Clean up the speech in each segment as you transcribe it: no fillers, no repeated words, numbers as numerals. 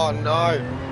Oh no.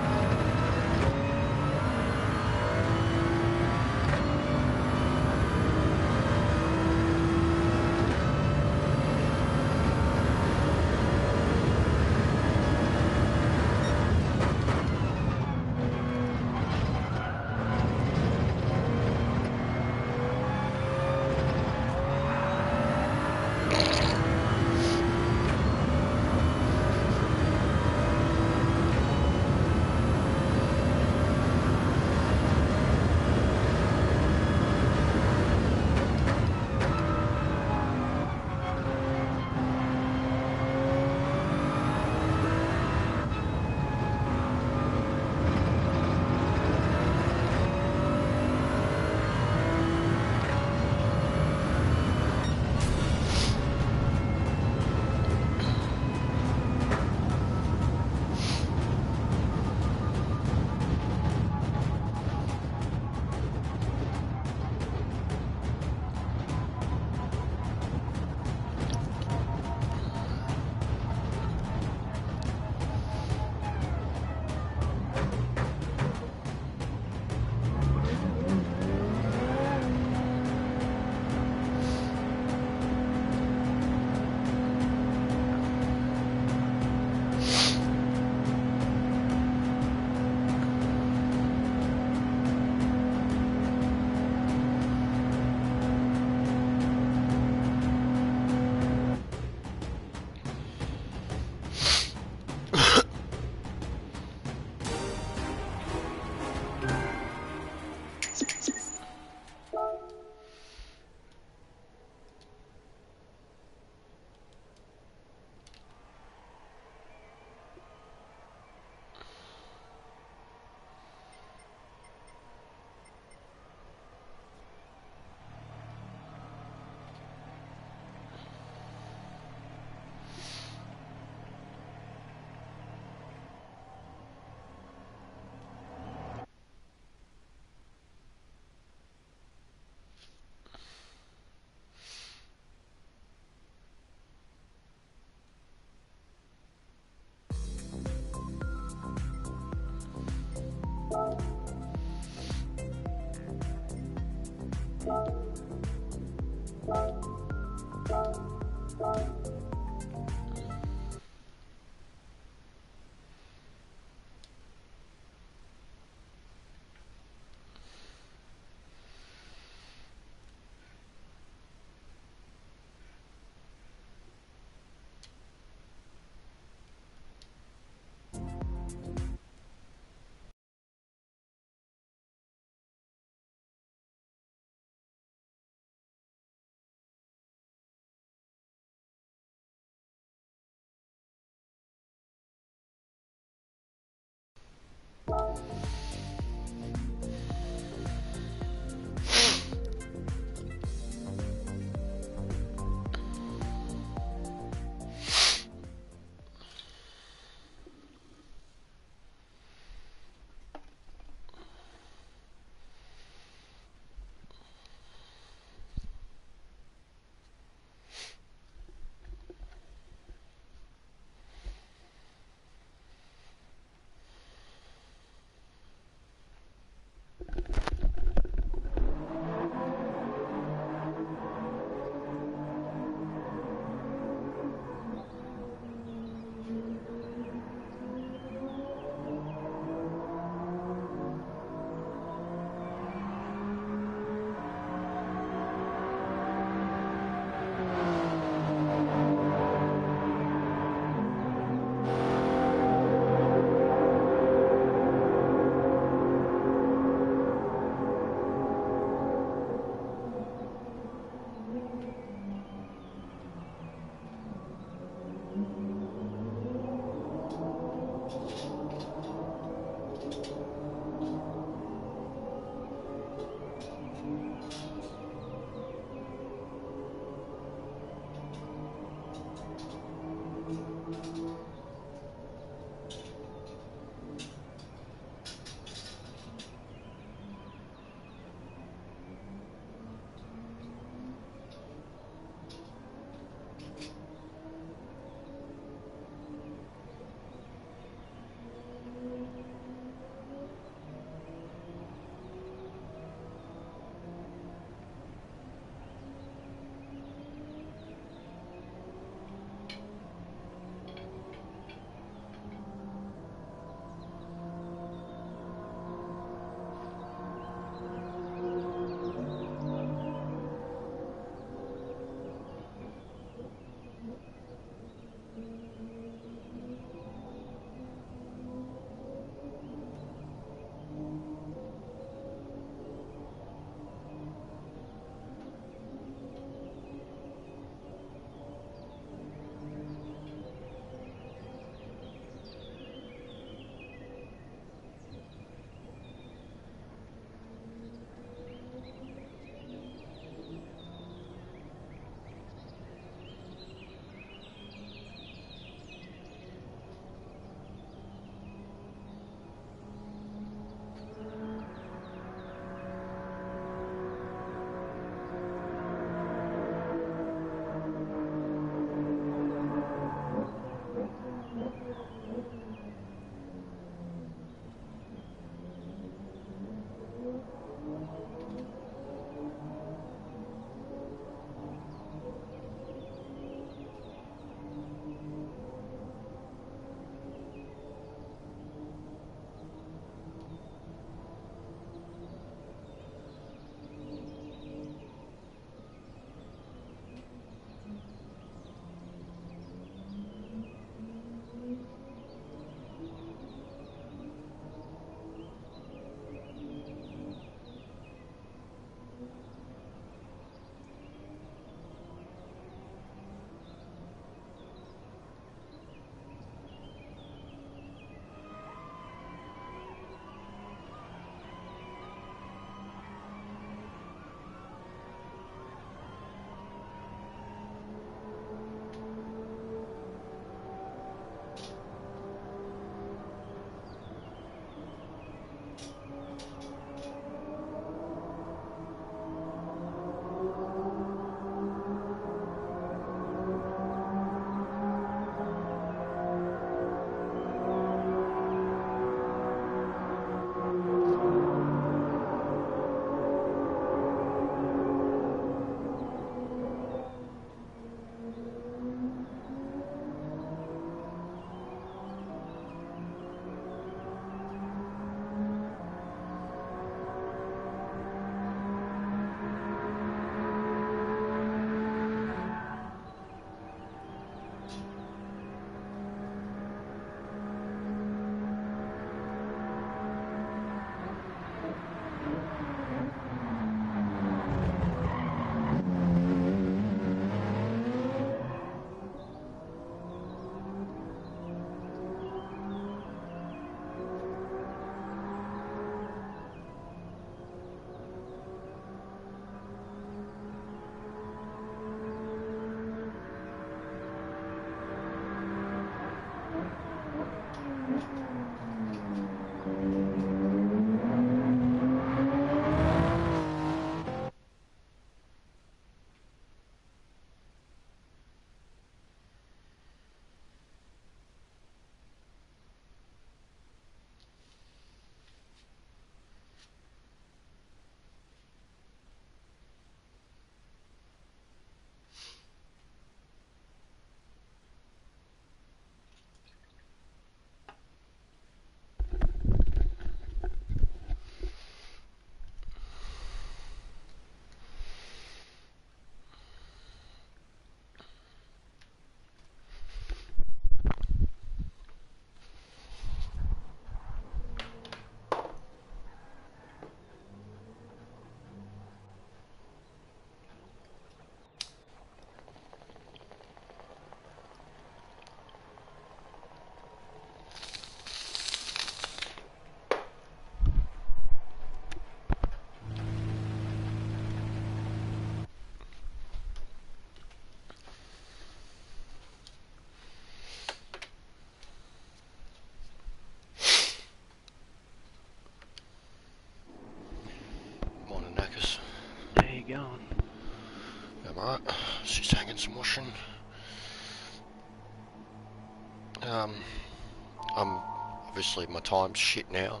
I'm obviously my time's shit now.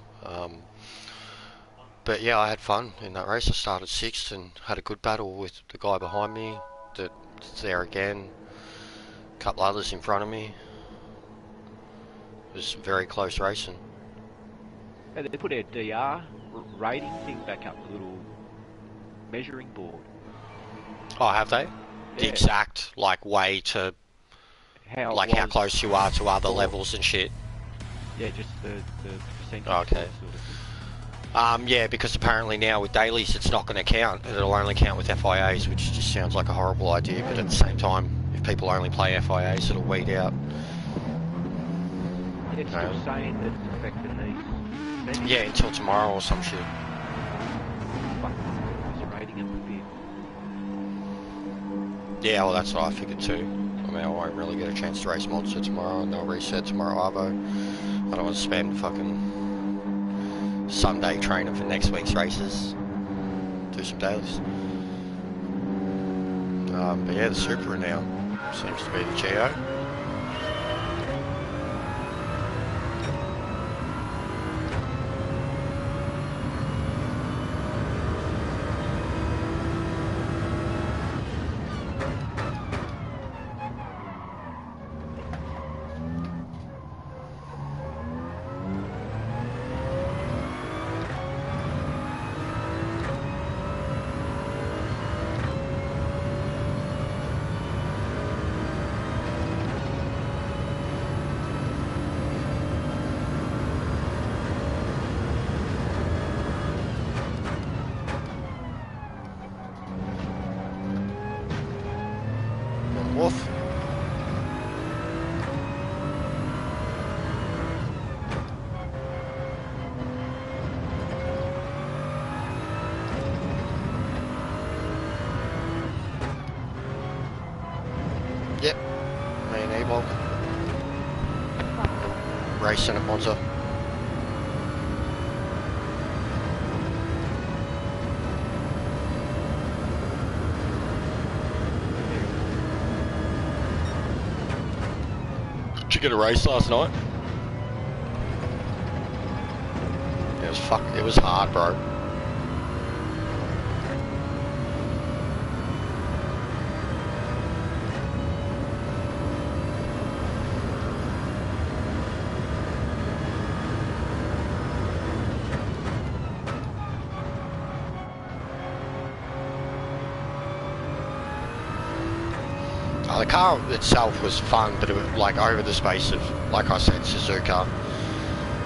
But yeah, I had fun in that race. I started 6th and had a good battle with the guy behind me that's there again. A couple others in front of me. It was some very close racing. And they put our DR rating thing back up, the little measuring board. Oh, have they? Yeah. The exact way to how close you are to other levels and shit. Yeah, just the percentage. Okay. Sort of thing. Yeah, because apparently now with dailies it's not going to count. It'll only count with FIAs, which just sounds like a horrible idea. But at the same time, if people only play FIAs, it'll weed out. Yeah, it's still saying that it's affecting these. Yeah, until tomorrow or some shit. Rating it would be. Yeah, well, that's what I figured too. I mean, I won't really get a chance to race Monster tomorrow, and they'll reset tomorrow Arvo. I don't want to spend fucking Sunday training for next week's races. Do some dailies. But yeah, the Supra now seems to be the Geo. Wolf. Yep, me and Abel racing at Monza. Did you get a race last night? It was hard, bro. The car itself was fun, but it was over the space of, like I said, Suzuka,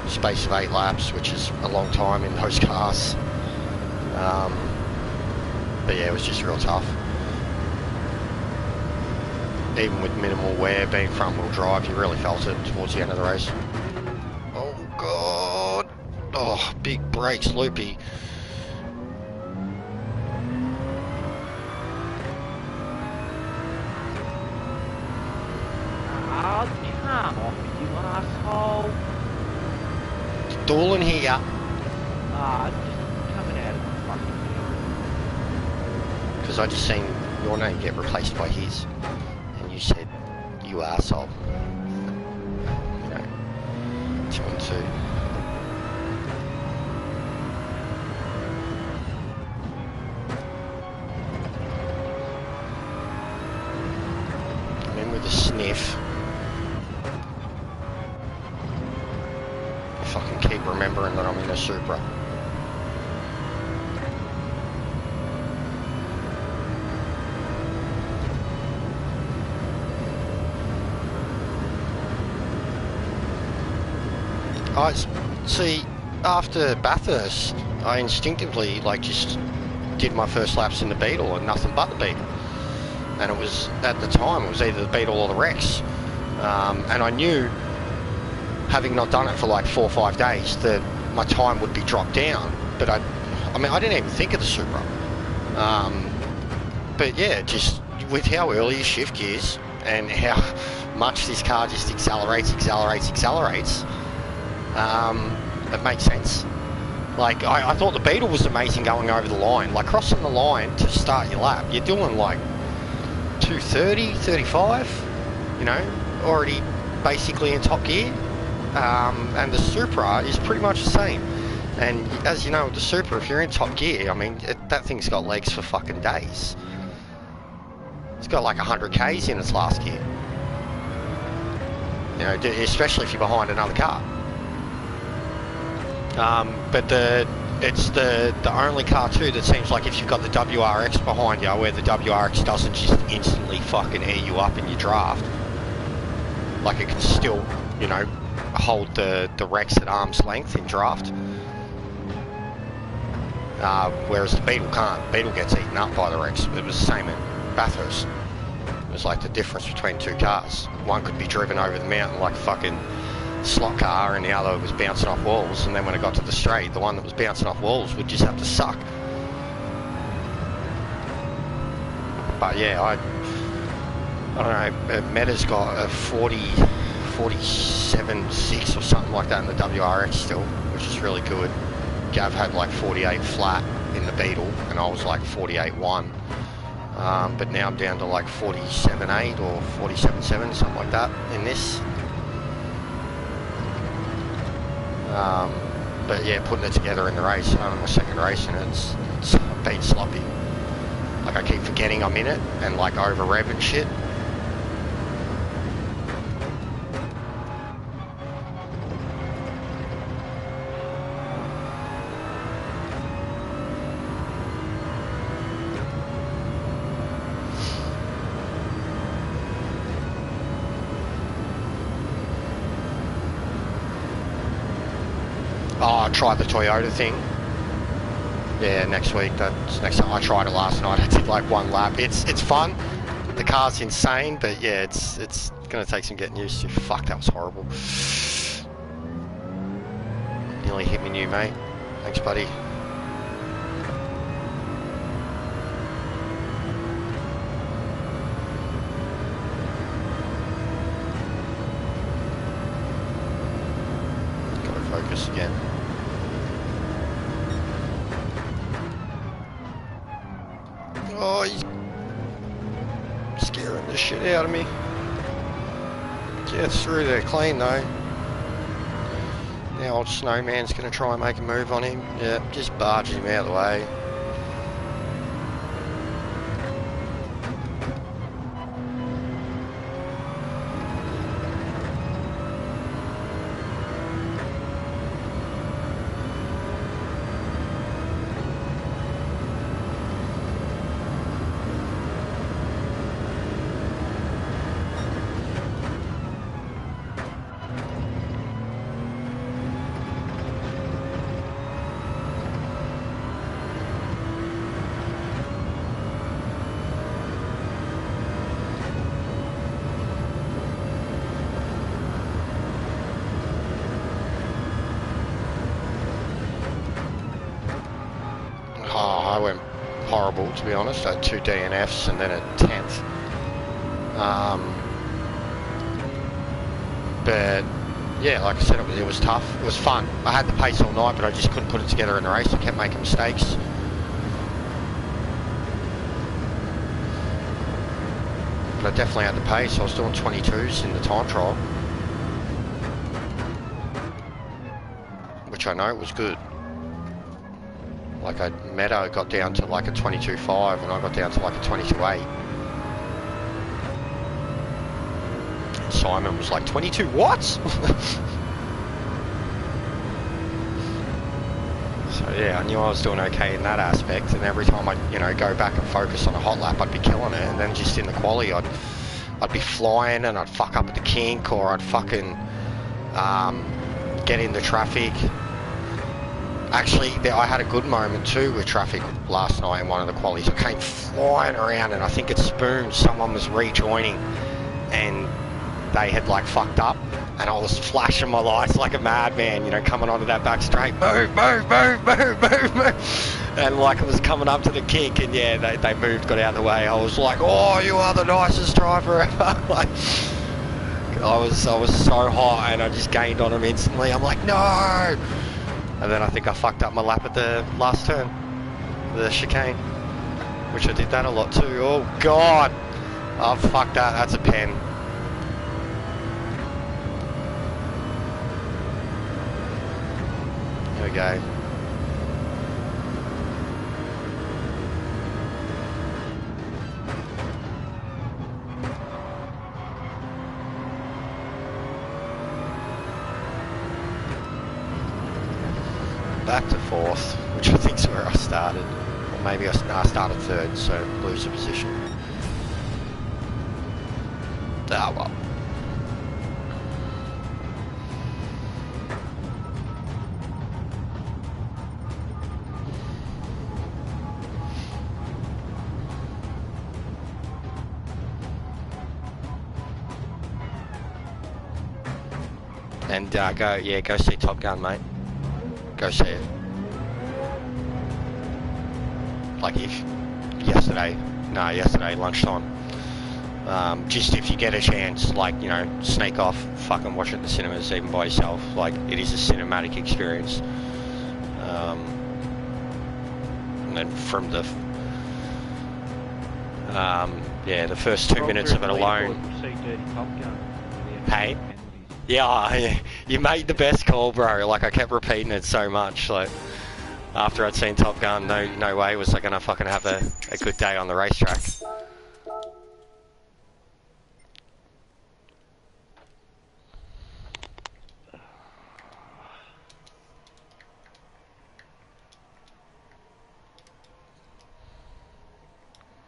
space of 8 laps, which is a long time in those cars. But yeah, it was just real tough. Even with minimal wear, being front wheel drive, you really felt it towards the end of the race. Oh god! Oh, big brakes, loopy. Come off, you asshole. It's Dolan here. Just coming out of the fucking because I just seen your name get replaced by his, and you said, you arsehole. You know, 2 and 2. I'm in with a sniff. I fucking keep remembering that I'm in a Supra. See, after Bathurst, I instinctively just did my first laps in the Beetle and nothing but the Beetle. And it was, at the time, it was either the Beetle or the Rex. And I knew, having not done it for 4 or 5 days, that my time would be dropped down. But I mean, I didn't even think of the Supra. But yeah, just with how early you shift gears and how much this car just accelerates, it makes sense. I thought the Beetle was amazing going over the line. Crossing the line to start your lap, you're doing 230, 35, you know, already basically in top gear, and the Supra is pretty much the same. And as you know, with the Supra, if you're in top gear, I mean, that thing's got legs for fucking days. It's got like 100 Ks in its last gear. You know, especially if you're behind another car. But it's the only car too that seems like if you've got the WRX behind you, where the WRX doesn't just instantly fucking air you up in your draft. Like it can still, you know, hold the Rex at arm's length in draft. Whereas the Beetle can't. Beetle gets eaten up by the Rex. It was the same in Bathurst. It was like the difference between two cars. One could be driven over the mountain like a fucking slot car, and the other was bouncing off walls, and then when it got to the straight, the one that was bouncing off walls would just have to suck. But yeah, I don't know, Meta's got a 47.6 or something like that in the WRX still, which is really good. Gav had like 48 flat in the Beetle, and I was like 48.1. But now I'm down to like 47.8 or 47.7, something like that in this. But yeah, putting it together in the race, my second race, and it's been sloppy. Like I keep forgetting I'm in it and like over rev and shit. Oh, I tried the Toyota thing. Yeah, next week. That's next time. I tried it last night. I did like one lap. It's fun. The car's insane, but yeah, it's gonna take some getting used to. Fuck, that was horrible. Nearly hit me new, mate. Thanks, buddy. Gotta focus again. Oh, he's scaring the shit out of me. Gets through there clean though. Now old Snowman's going to try and make a move on him. Yeah, just barging him out of the way. I went horrible, to be honest. I had 2 DNFs and then a 10th. But yeah, like I said, it was tough. It was fun. I had the pace all night, but I just couldn't put it together in the race. I kept making mistakes. But I definitely had the pace. I was doing 22s in the time trial, which I know was good. Like Meadow got down to like a 22.5 and I got down to like a 22.8. And Simon was like, 22 what? So yeah, I knew I was doing okay in that aspect, and every time I, you know, go back and focus on a hot lap, I'd be killing it, and then just in the quali, I'd be flying and I'd fuck up at the kink, or I'd fucking get in the traffic. Actually, I had a good moment too with traffic last night in one of the qualies. I came flying around and I think it spooned. Someone was rejoining and they had like fucked up, and I was flashing my lights like a madman, you know, coming onto that back straight. Move, move, move, move, move, move. And like I was coming up to the kink, and yeah, they moved, got out of the way. I was like, oh, you are the nicest driver ever. Like, I was so hot, and I just gained on him instantly. I'm like, no. And then I think I fucked up my lap at the last turn, the chicane, which I did that a lot too. Oh God, oh fuck that, that's a pen. Okay. Back to fourth, which I think's where I started. Or maybe I started third, so lose a position. Ah, well. And go see Top Gun, mate. Go see it. Like yesterday lunchtime. Just if you get a chance, like, you know, sneak off, fucking watch it at the cinemas, even by yourself. Like, it is a cinematic experience. And then from the the first 2 minutes of it alone. Hey. Yeah, you made the best call, bro. Like, I kept repeating it so much. Like, after I'd seen Top Gun, no way was I gonna fucking have a good day on the racetrack.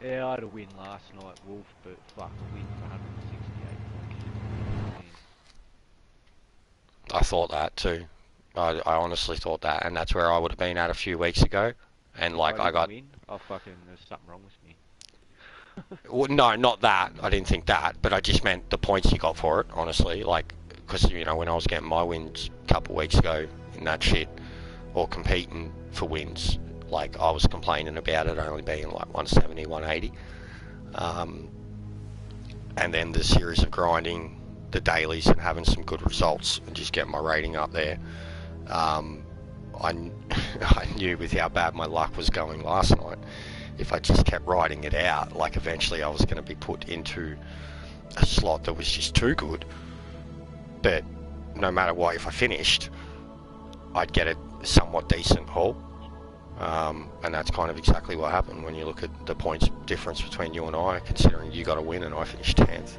Yeah, I had a win last night, Wolf, but fuck, win for 168 points. I thought that too. I honestly thought that, and that's where I would have been at a few weeks ago. And like I got. Win? Oh fucking, there's something wrong with me. Well, no, not that. I didn't think that, but I just meant the points you got for it. Honestly, like, because you know when I was getting my wins a couple of weeks ago in that shit, or competing for wins, like I was complaining about it only being like 170, 180. And then the series of grinding, the dailies, and having some good results, and just getting my rating up there. I knew with how bad my luck was going last night, if I just kept riding it out, like eventually I was going to be put into a slot that was just too good. But no matter what, if I finished, I'd get a somewhat decent haul. And that's kind of exactly what happened when you look at the points difference between you and I, considering you got a win and I finished 10th.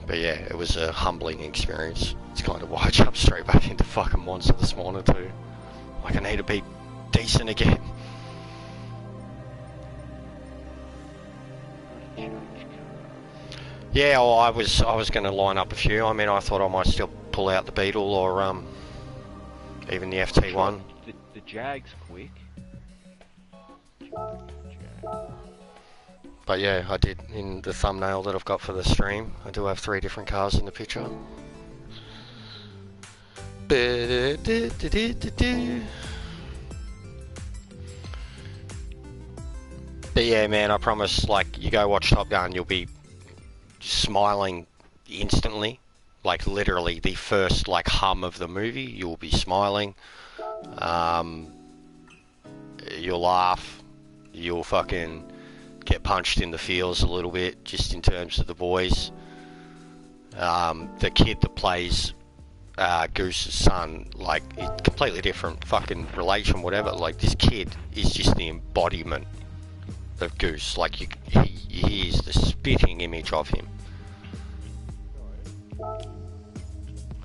But yeah, it was a humbling experience. It's kind of why I jumped straight back into fucking Monster this morning too. Like, I need to be decent again. Yeah, well, I was going to line up a few. I mean, I thought I might still pull out the Beetle or even the FT1. The Jag's quick. But yeah, I did, in the thumbnail that I've got for the stream, I do have 3 different cars in the picture. But yeah, man, I promise, like, you go watch Top Gun, you'll be smiling instantly. Like, literally, the first, like, hum of the movie, you'll be smiling. You'll laugh. You'll fucking get punched in the feels a little bit, just in terms of the boys. The kid that plays Goose's son, like, it's completely different fucking relation, whatever. Like, this kid is just the embodiment of Goose. Like, he is the spitting image of him.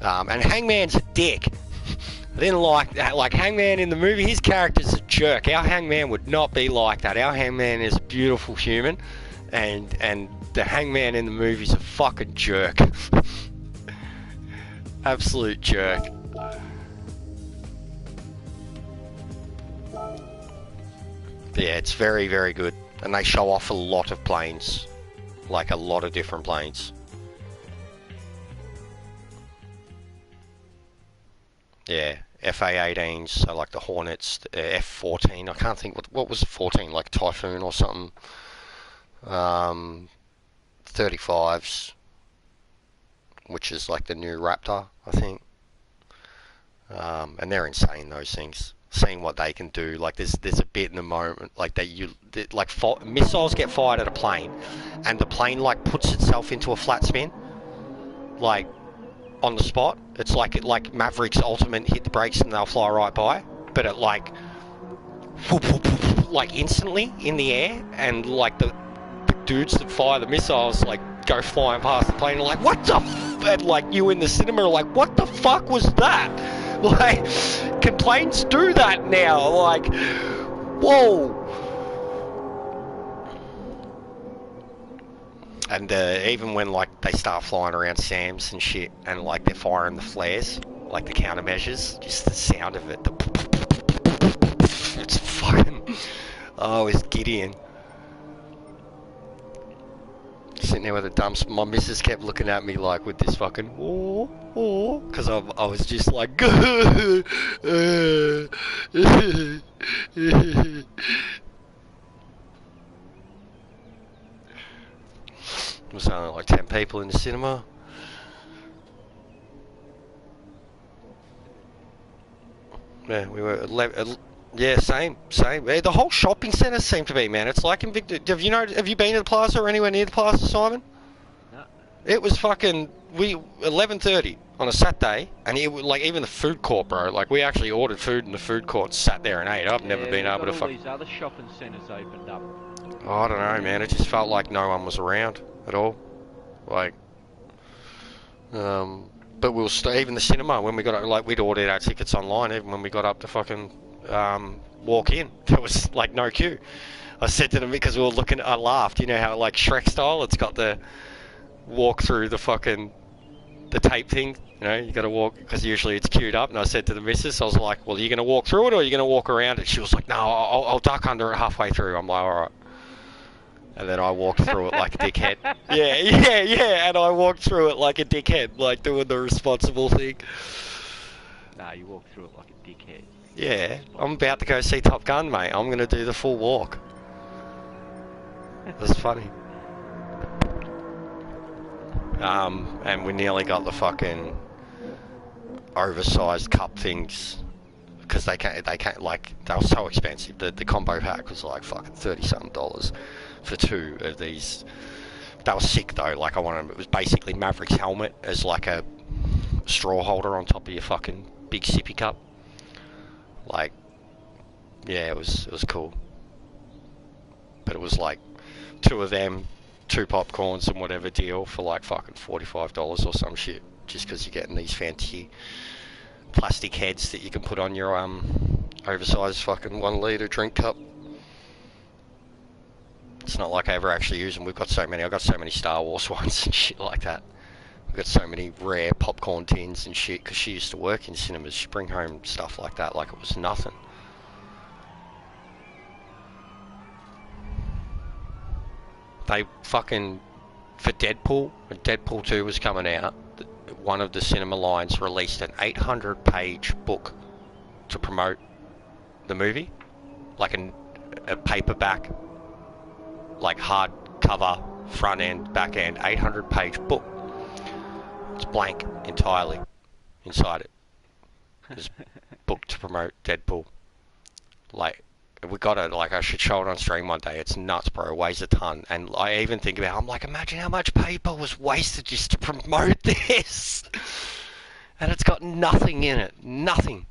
And Hangman's a dick. I didn't like that. Like, Hangman in the movie, his character's a jerk. Our Hangman would not be like that. Our Hangman is a beautiful human, and the Hangman in the movie's a fucking jerk. Absolute jerk. But yeah, it's very, very good. And they show off a lot of planes. Like, a lot of different planes. Yeah, FA-18s, so like the Hornets, the F-14, I can't think, what was the 14, like Typhoon or something. 35s, which is like the new Raptor, I think. And they're insane, those things. Seeing what they can do, like there's a bit in the moment, like missiles get fired at a plane, and the plane like puts itself into a flat spin. like on the spot. It's like Maverick's Ultimate, hit the brakes and they'll fly right by. But it like instantly in the air, and like the dudes that fire the missiles like go flying past the plane and like, what the and like you in the cinema are like, what the fuck was that? Like, can planes do that now? Like, whoa. And even when like they start flying around SAMs and shit, and like they're firing the flares, like the countermeasures, just the sound of it, it's fucking. Oh, it's Gideon. Sitting there with a dumps. My missus kept looking at me like with this fucking because I was just like it was only like 10 people in the cinema. Yeah, we were 11, yeah, same. The whole shopping centre seemed to be, man. It's like in Victor. Have you been to the plaza or anywhere near the plaza, Simon? No. It was fucking 11:30 on a Saturday, and it was like even the food court, bro. Like we actually ordered food in the food court, sat there and ate. I've never been able to fuck. These other shopping centres opened up. Oh, I don't know, man. It just felt like no one was around at all. Like, but we were even the cinema when we got like we'd ordered our tickets online. Even when we got up to fucking walk in, there was like no queue. I said to them because we were looking. I laughed. You know how like Shrek style, it's got the walk through the fucking the tape thing. You know, you got to walk because usually it's queued up. And I said to the missus, I was like, "Well, are you going to walk through it or are you going to walk around it?" She was like, "No, I'll duck under it halfway through." I'm like, "All right." And then I walked through it like a dickhead. Yeah. And I walked through it like a dickhead, like doing the responsible thing. Nah, you walk through it like a dickhead. Yeah, I'm about to go see Top Gun, mate. I'm going to do the full walk. That's funny. And we nearly got the fucking oversized cup things because they can't like they were so expensive. The combo pack was like fucking $30-something for two of these. That was sick though. Like I wanted, it was basically Maverick's helmet as like a straw holder on top of your fucking big sippy cup. Like, yeah, it was cool. But it was like two of them, 2 popcorns and whatever deal for like fucking $45 or some shit. Just because you're getting these fancy plastic heads that you can put on your oversized fucking 1 litre drink cup. It's not like I ever actually use them. I've got so many Star Wars ones and shit like that. We've got so many rare popcorn tins and shit because she used to work in cinemas. She'd bring home stuff like that like it was nothing. They fucking, for Deadpool, when Deadpool 2 was coming out, one of the cinema lines released an 800-page book to promote the movie. Like a paperback, like hardcover, front end, back end, 800-page book. It's blank entirely inside it. This book to promote Deadpool. Like, we got it. Like, I should show it on stream one day. It's nuts, bro. It weighs a ton. And I even think about it, I'm like, imagine how much paper was wasted just to promote this. And it's got nothing in it. Nothing.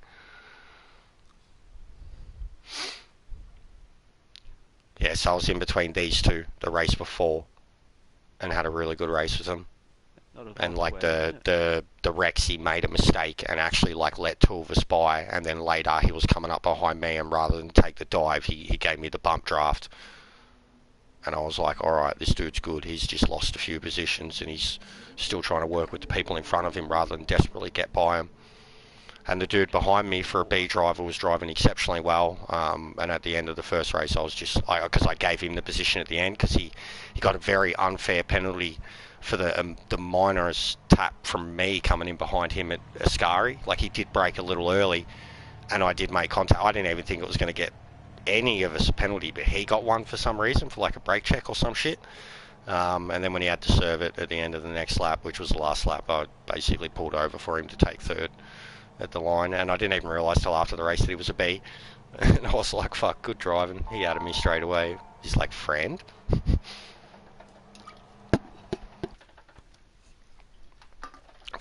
Yeah, so I was in between these two, the race before, and had a really good race with them. And like the Rexy made a mistake and actually like let 2 of us by, and then later he was coming up behind me, and rather than take the dive, he gave me the bump draft. And I was like, alright, this dude's good. He's just lost a few positions and he's still trying to work with the people in front of him rather than desperately get by him. And the dude behind me for a B driver was driving exceptionally well. And at the end of the first race, I was just, because I gave him the position at the end, because he got a very unfair penalty for the minor's tap from me coming in behind him at Ascari. Like, he did brake a little early, and I did make contact. I didn't even think it was going to get any of us a penalty, but he got one for some reason, for like a brake check or some shit. And then when he had to serve it at the end of the next lap, which was the last lap, I basically pulled over for him to take third at the line, and I didn't even realise till after the race that he was a B. And I was like, fuck, good driving. He added me straight away. He's like, friend?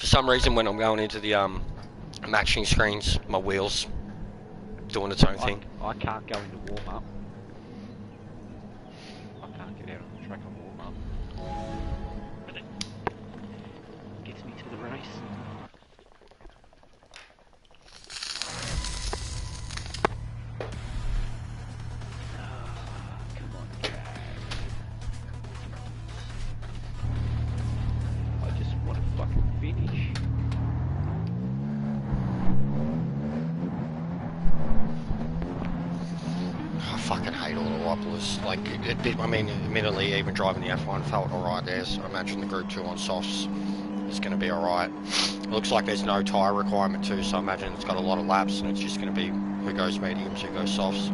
For some reason, when I'm going into the matching screens, my wheels doing its own thing. I can't go into warm up. I can't get out on the track on warm up. And it gets me to the race. Come on, Jack. I just want to fucking finish. I fucking hate all the wobblers. Like, I mean, admittedly, even driving the F1 felt alright there, so I imagine the Group 2 on softs is going to be alright. It looks like there's no tyre requirement too, so I imagine it's got a lot of laps, and it's just going to be who goes mediums, who goes softs.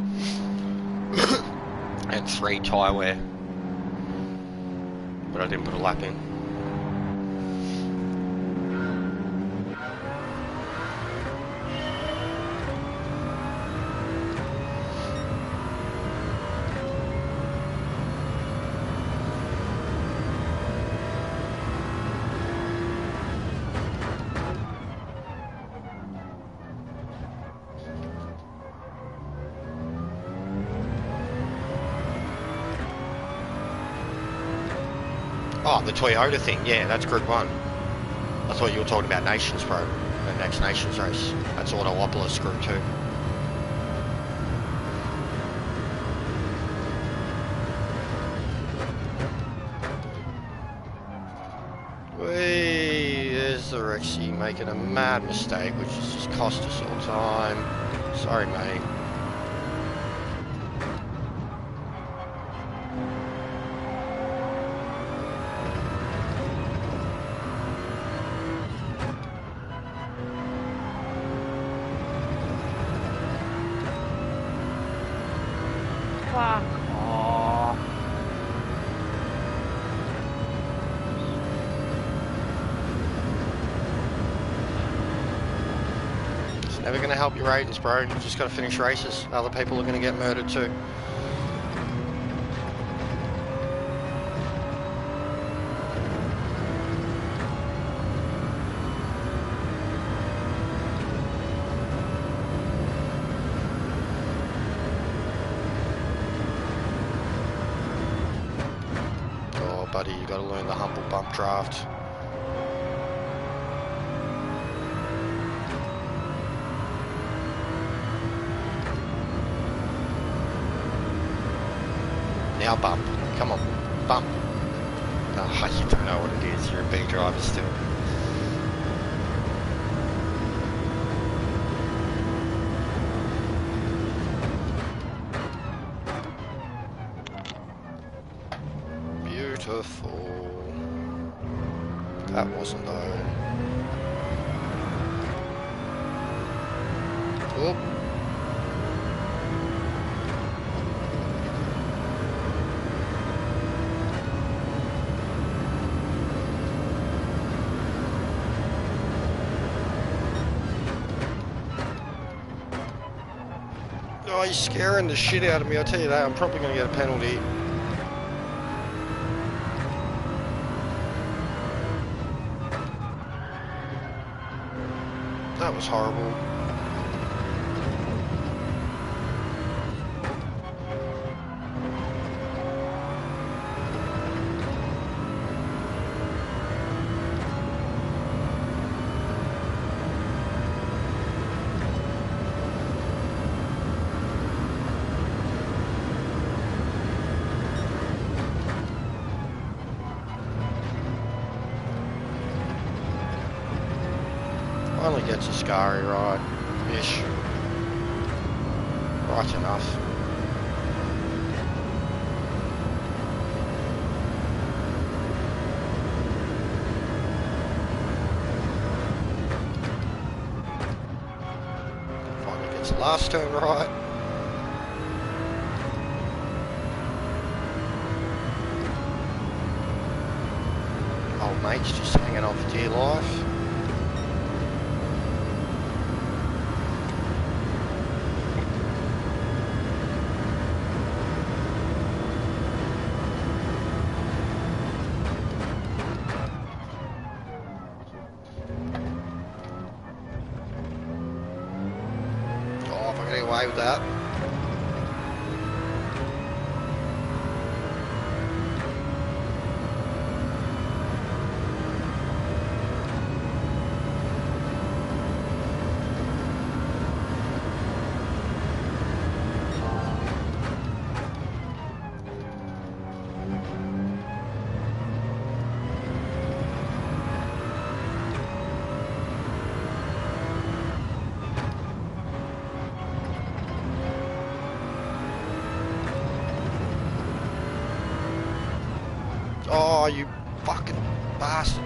And 3 tyre wear. But I didn't put a lap in. Oh, the Toyota thing, yeah, that's Group 1. I thought you were talking about Nations Pro, the next Nations race. That's Autowopolis Group 2. There's the Rexy making a mad mistake, which has just cost us all time. Sorry, mate. Fuck off. It's never going to help your ratings, bro. You just got to finish races. Other people are going to get murdered too. Buddy, you got to learn the humble bump draft. Now bump. Come on, bump. Oh, you don't know what it is. You're a B driver still. Beautiful. That wasn't though. Oh. Oh, you're scaring the shit out of me, I'll tell you that. I'm probably going to get a penalty. That was horrible. Finally gets a Ascari right-ish. Right enough. Finally gets the last turn right. Old mate's just hanging on for dear life. away with that. Oh, you fucking bastard.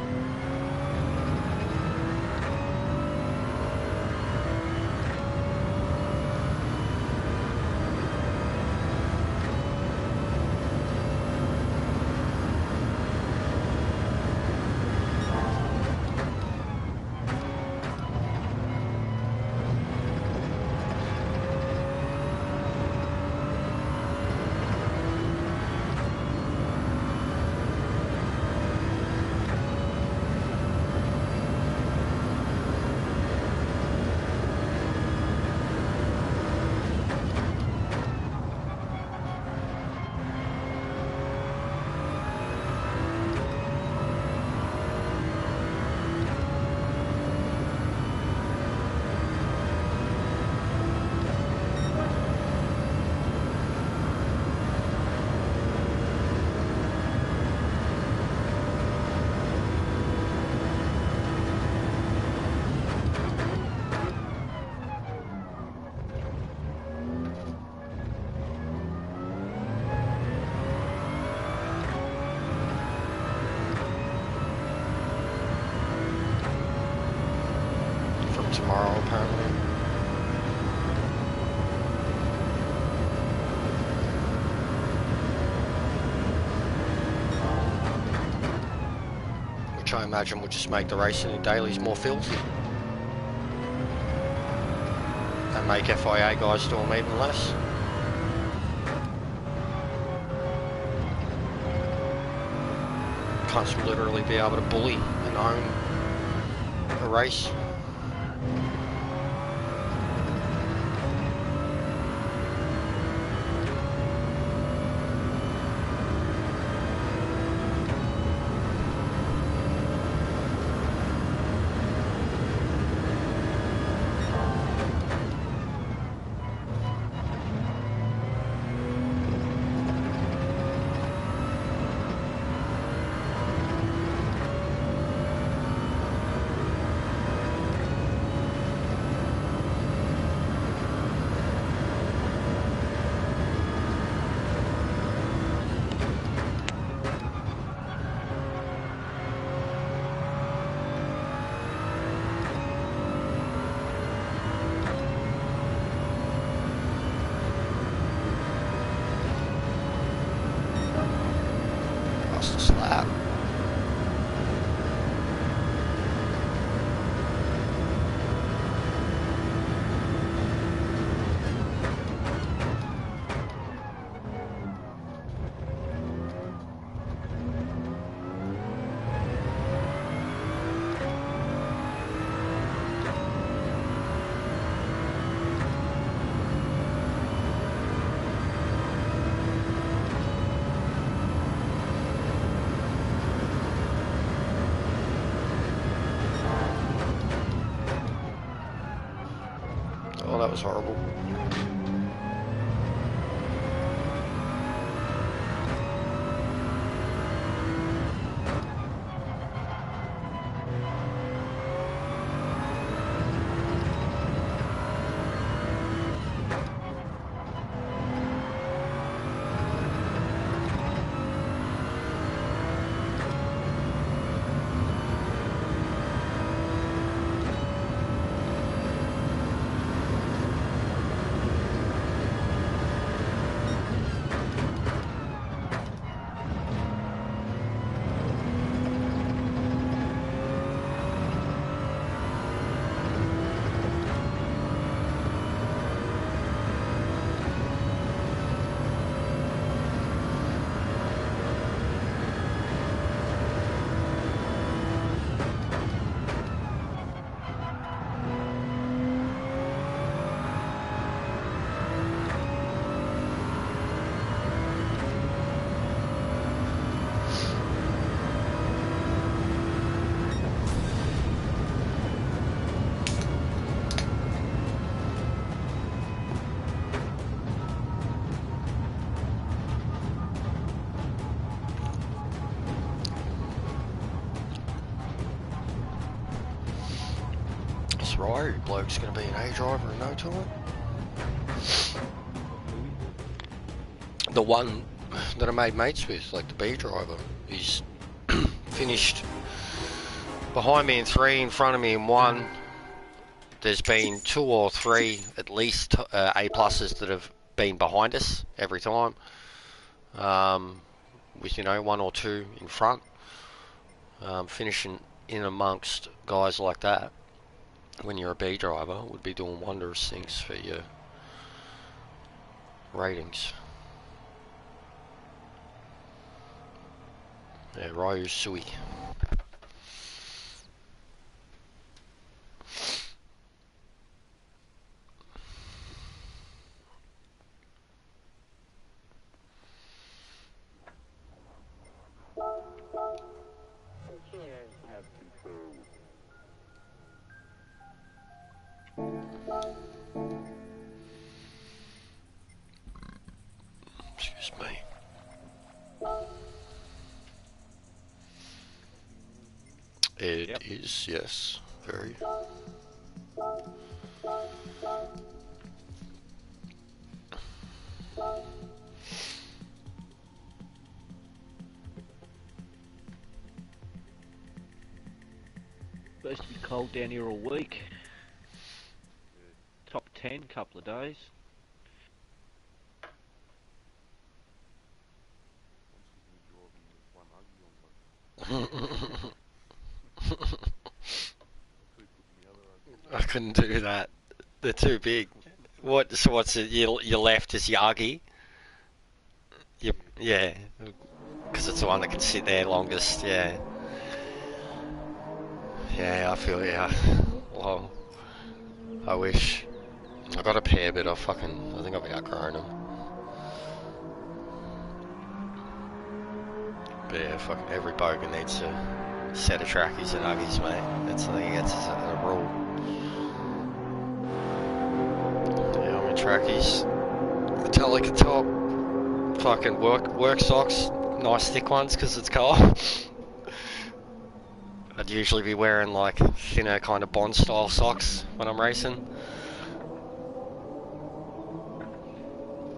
Tomorrow, apparently. Which I imagine will just make the racing in dailies more filthy. And make FIA guys do them even less. Cunts will literally be able to bully and own a race. Slap. Oh, that was horrible. Ryo bloke's going to be an A driver in no time. The one that I made mates with, like the B driver, he's finished behind me in 3, in front of me in 1. There's been 2 or 3 at least A pluses that have been behind us every time, with 1 or 2 in front. Finishing in amongst guys like that when you're a B driver would be doing wondrous things for your ratings. Yeah, Ryu Sui. Excuse me. It is, yes, very. Supposed to be cold down here all week. Top 10 couple of days. I couldn't do that. They're too big. What? So what's it? Your left is your Uggy. Yeah, because it's the one that can sit there longest. Yeah. Yeah, I feel well, I wish I got a pair, but I think I've outgrown them. But yeah, fucking every bogan needs a set of trackies and Uggies, mate. That's I think that's a rule. Yeah, I'm in trackies. Metallica top. Fucking work socks. Nice thick ones because it's cold. I'd usually be wearing like thinner kind of Bond style socks when I'm racing.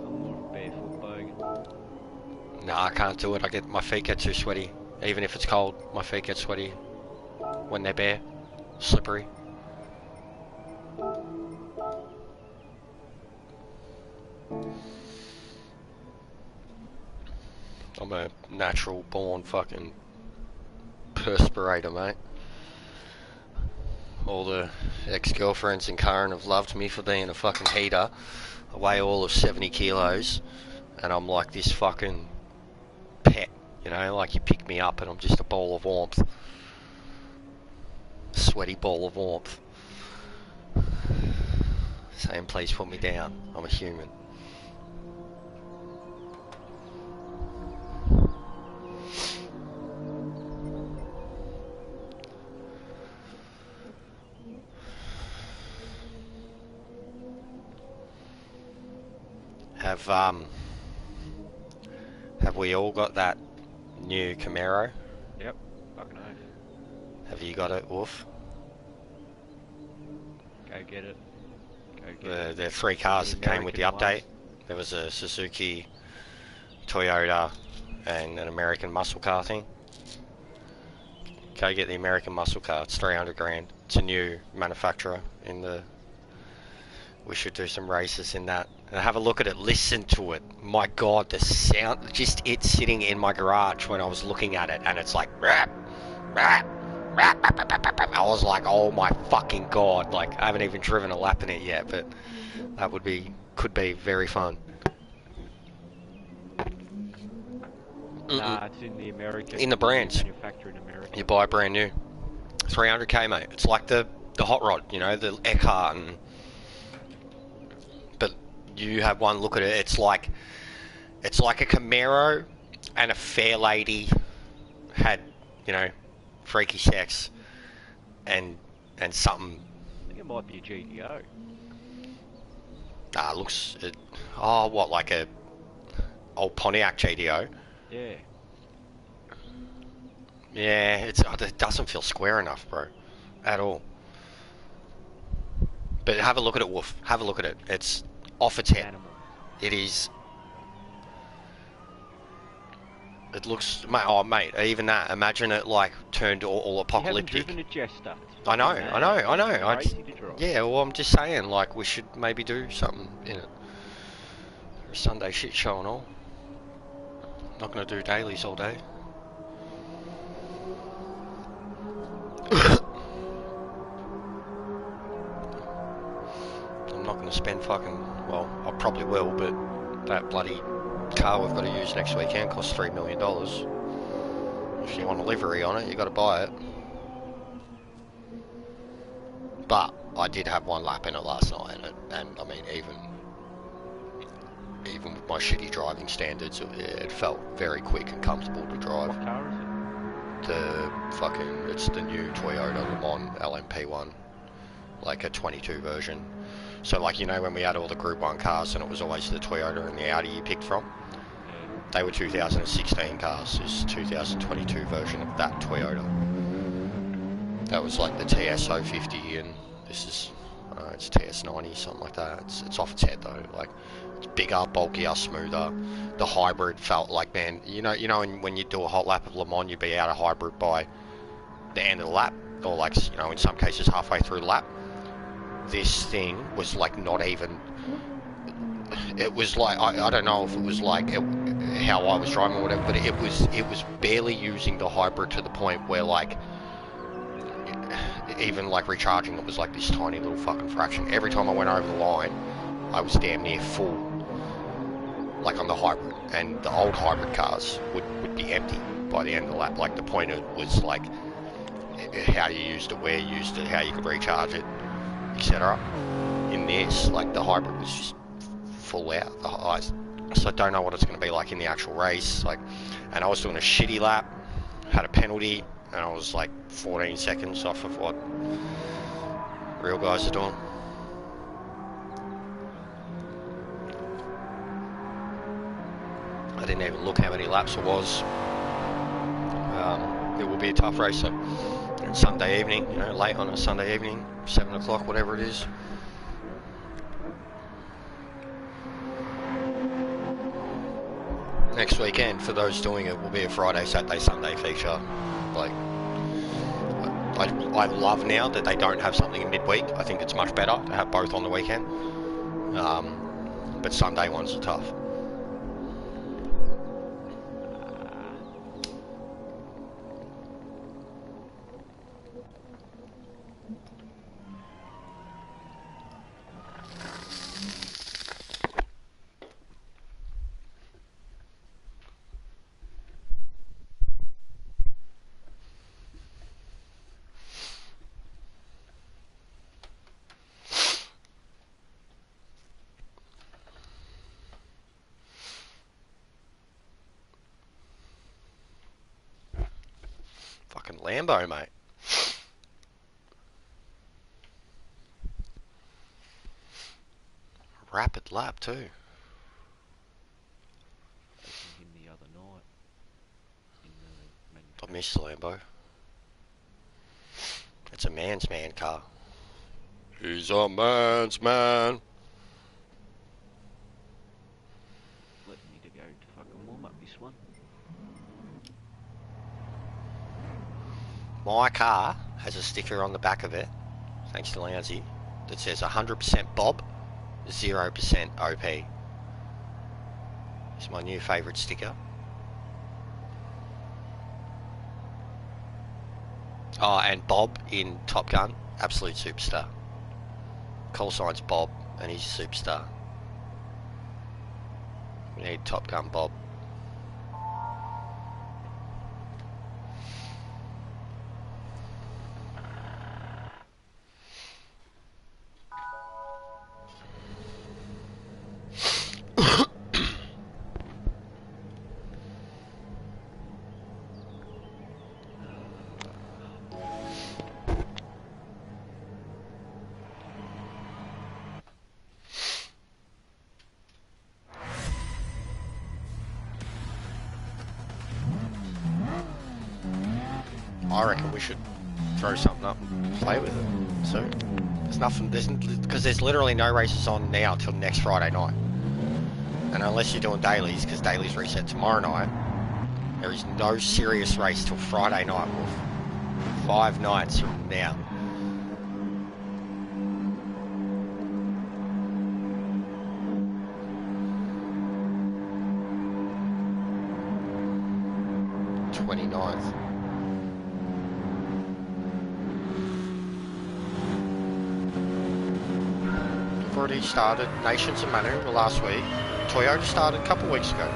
I'm more of a barefoot bogan. Nah, I can't do it. My feet get too sweaty. Even if it's cold, my feet get sweaty when they're bare, slippery. I'm a natural born fucking perspirator, mate. All the ex-girlfriends in Curran have loved me for being a fucking heater. I weigh all of 70 kilos, and I'm like this fucking pet, like you pick me up and I'm just a ball of warmth. Sweaty ball of warmth. Saying please put me down, I'm a human. Have we all got that new Camaro? Yep, fucking oath. Have you got it, Wolf? Go get it. The 3 cars that came with the update. There was a Suzuki, Toyota, and an American muscle car thing. Go get the American muscle car. It's 300 grand. It's a new manufacturer in the. We should do some races in that. And have a look at it. Listen to it. My God, the sound. Just it sitting in my garage when I was looking at it, and it's like. Rap, rap, rap, rap, rap, rap, rap. I was like, oh my fucking God! Like I haven't even driven a lap in it yet, but that could be very fun. Nah, it's in the American. In the brands. Manufactured in America. You buy brand new. 300k, mate. It's like the hot rod, the Eckhart. But you have one look at it. It's like a Camaro, and a fair lady had, freaky sex, and something. I think it might be a GTO. Looks. What, like a old Pontiac GTO? Yeah. Yeah, it doesn't feel square enough, bro, at all. But have a look at it, Wolf. Have a look at it. It's off its head. Animal. It is. It looks, mate. Oh, mate. Even that. Imagine it like turned all apocalyptic. You haven't driven a Jester. I know. Crazy to drive. Yeah. Well, I'm just saying, like, we should maybe do something in it. A Sunday shit show and all. Not gonna do dailies all day. I'm not gonna spend fucking. Well, I probably will, but that bloody car we've got to use next weekend costs $3 million. If you want a livery on it, you got to buy it. But I did have one lap in it last night, and I mean, even with my shitty driving standards, it felt very quick and comfortable to drive. What car is it? It's the new Toyota Le Mans LMP1, like a 22 version. So like, you know, when we had all the Group 1 cars and it was always the Toyota and the Audi you picked from? They were 2016 cars. This is 2022 version of that Toyota. That was like the TS050 and this is, it's TS90, something like that. It's off its head though. Like, it's bigger, bulkier, smoother. The hybrid felt like, man, you know when you do a hot lap of Le Mans, you'd be out of hybrid by the end of the lap, or like, you know, in some cases halfway through the lap. This thing was like not even. It was like, I don't know if it was like how I was driving or whatever, but it was barely using the hybrid to the point where like even like recharging it was like this tiny little fucking fraction. Every time I went over the line, I was damn near full, like on the hybrid, and the old hybrid cars would be empty by the end of the lap. Like the point was like how you used it, where you used it, how you could recharge it, etc. In this, like the hybrid was just full out. So I don't know what it's going to be like in the actual race. Like, and I was doing a shitty lap, had a penalty, and I was like 14 seconds off of what real guys are doing. I didn't even look how many laps it was. It will be a tough race. So Sunday evening, you know, late on a Sunday evening, 7 o'clock, whatever it is. Next weekend, for those doing it, will be a Friday, Saturday, Sunday feature. Like, I love now that they don't have something in midweek. I think it's much better to have both on the weekend. But Sunday ones are tough. Fucking Lambo, mate. Rapid lap too. Him the other night. I miss the Lambo. It's a man's man car. He's a man's man. Let me to go to fucking warm up this one. My car has a sticker on the back of it, thanks to Lousy, that says 100% Bob, 0% OP. It's my new favourite sticker. Oh, and Bob in Top Gun, absolute superstar. Call sign's Bob, and he's a superstar. We need Top Gun Bob. I reckon we should throw something up and play with it. soon. There's nothing, because there's literally no races on now till next Friday night. And unless you're doing dailies, because dailies reset tomorrow night, there is no serious race till Friday night, Wolf. 5 nights from now. Already started Nations and Manu last week. Toyota started a couple of weeks ago.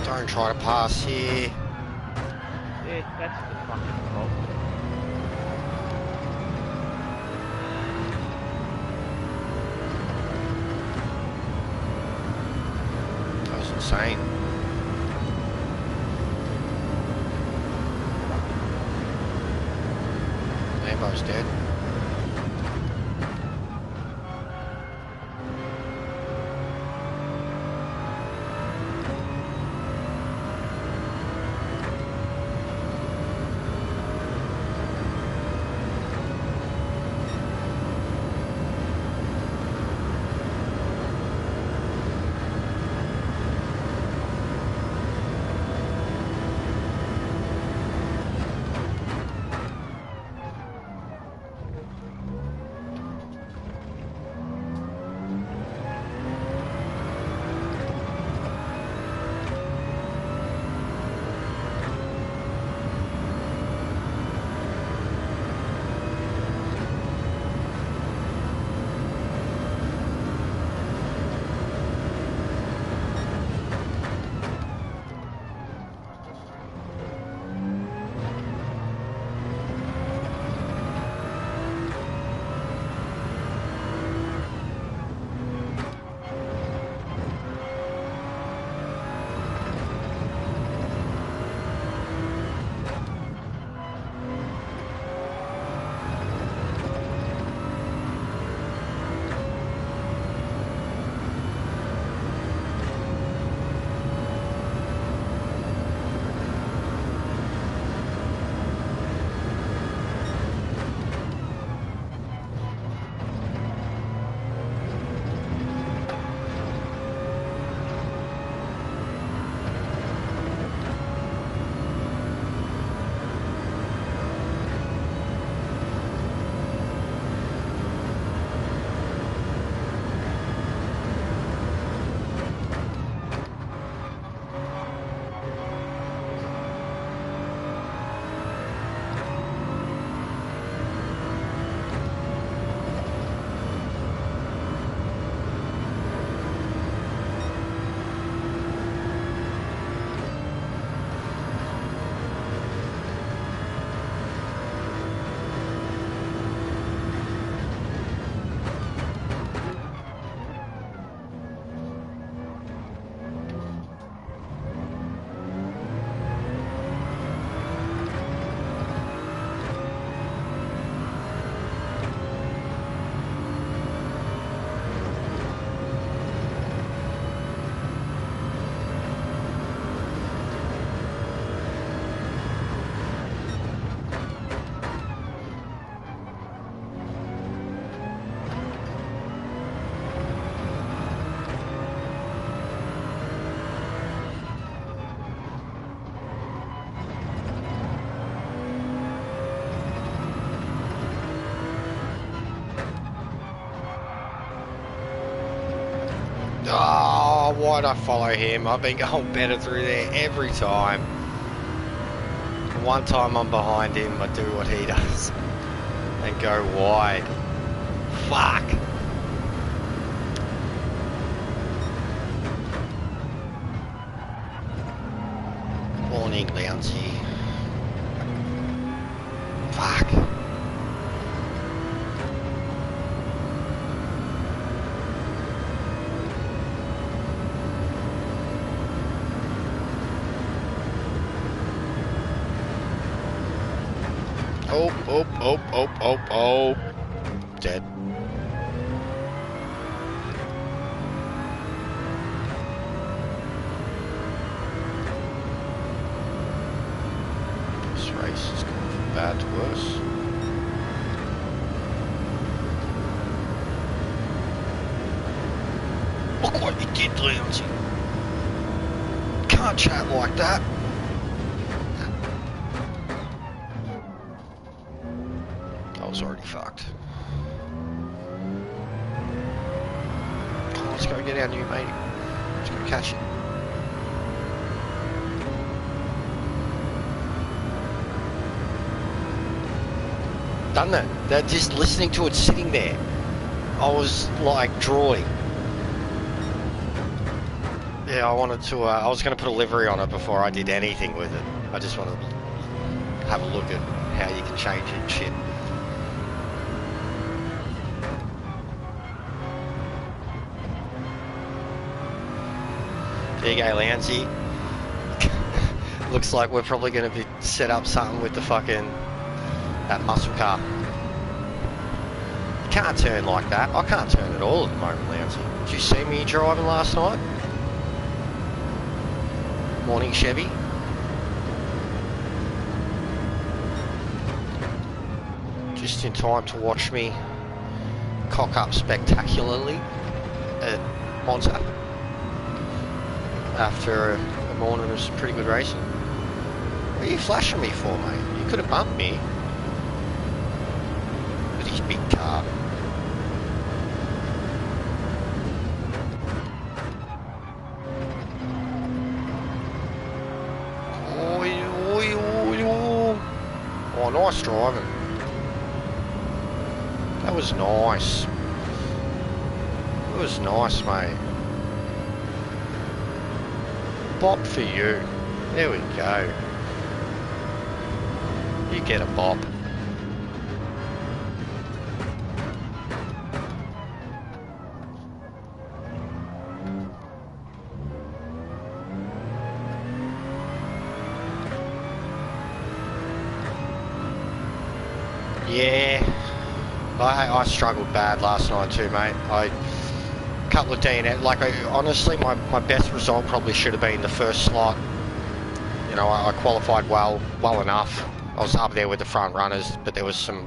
Don't try to pass here. Yeah, that's the fucking problem. That was insane. Lambo's dead. oh, why'd I follow him? I've been going better through there every time. One time I'm behind him, I do what he does and go wide. Fuck. Warning, Leonzi. Fuck. Oh. Dead. This race is going from bad to worse. Look what you did, Leonzi. Can't chat like that. I was already fucked. Oh, let's go get our new mate. Let's go catch it. Done that. They're just listening to it sitting there. I was like drooling. Yeah, I wanted to, I was going to put a livery on it before I did anything with it. I just wanted to have a look at how you can change it and shit. There you go, Lancy. Looks like we're probably going to be set up something with the fucking, that muscle car. You can't turn like that. I can't turn at all at the moment, Lancy. Did you see me driving last night? Morning, Chevy. Just in time to watch me cock up spectacularly at Monza after a morning of some pretty good racing. What are you flashing me for, mate? You could have bumped me with his big car. Oh, nice driving. That was nice. It was nice, mate. Bop for you. There we go. You get a bop. Yeah, I struggled bad last night too, mate. A couple of DNF, like honestly, my best result probably should have been the first slot. You know, I qualified well enough. I was up there with the front runners, but there was some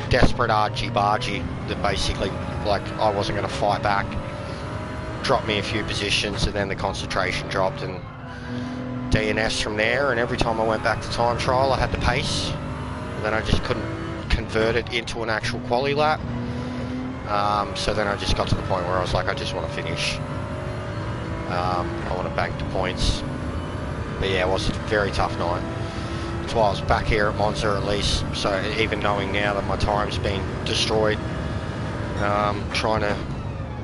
desperate argy-bargy that basically, like, I wasn't going to fight back. Dropped me a few positions, and then the concentration dropped, and DNFs from there. And every time I went back to time trial, I had the pace. Then I just couldn't convert it into an actual quali lap. So then I just got to the point where I was like, I just want to finish. I want to bank the points. But yeah, it was a very tough night. That's why I was back here at Monza at least. So even knowing now that my time's been destroyed, trying to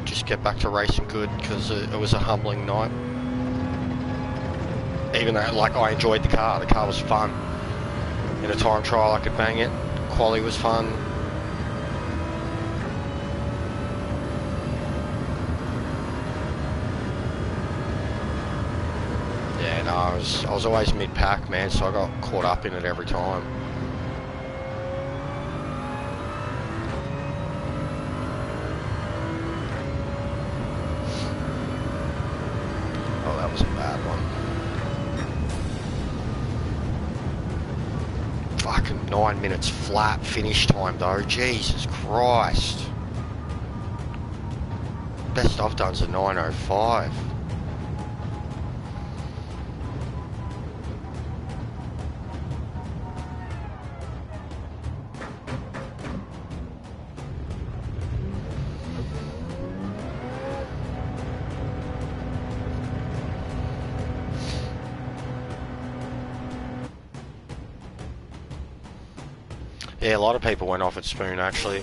just get back to racing good, because it was a humbling night. Even though, like, I enjoyed the car was fun. In a time trial I could bang it. Quali was fun. Yeah, no, I was always mid-pack, man, so I got caught up in it every time. Oh, that was a bad one. Fucking 9 minutes flat finish time though, Jesus Christ. Best I've done's a 9:05. Yeah, a lot of people went off at Spoon actually.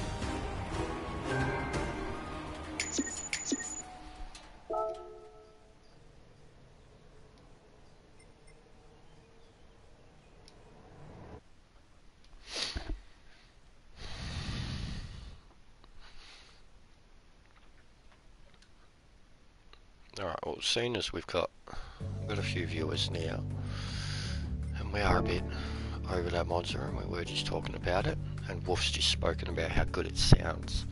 Alright, well, seeing as we've got a few viewers now, and we are a bit over that Monza and we were just talking about it, and Wolf's just spoken about how good it sounds.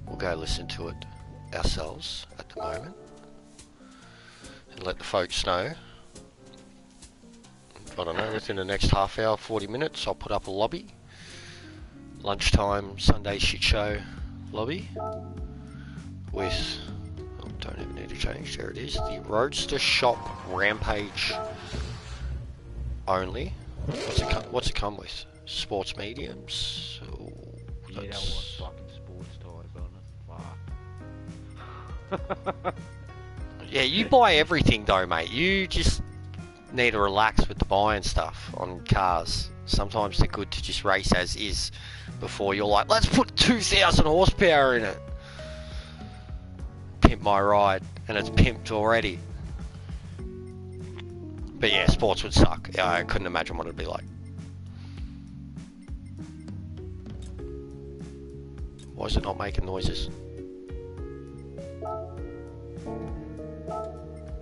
We'll go listen to it ourselves at the moment and let the folks know. I don't know, within the next half hour, 40 minutes, I'll put up a lobby. Lunchtime Sunday shit show lobby with, oh, don't even need to change, there it is, the Roadster Shop Rampage only. What's it come with? Sports mediums? Oh, Yeah, that was fucking sports tires on it. Fuck. Yeah, you buy everything though, mate. You just need to relax with the buying stuff on cars. Sometimes they're good to just race as is before you're like, let's put 2,000 horsepower in it. Pimp my ride, and it's pimped already. But yeah, sports would suck. I couldn't imagine what it'd be like. Why is it not making noises?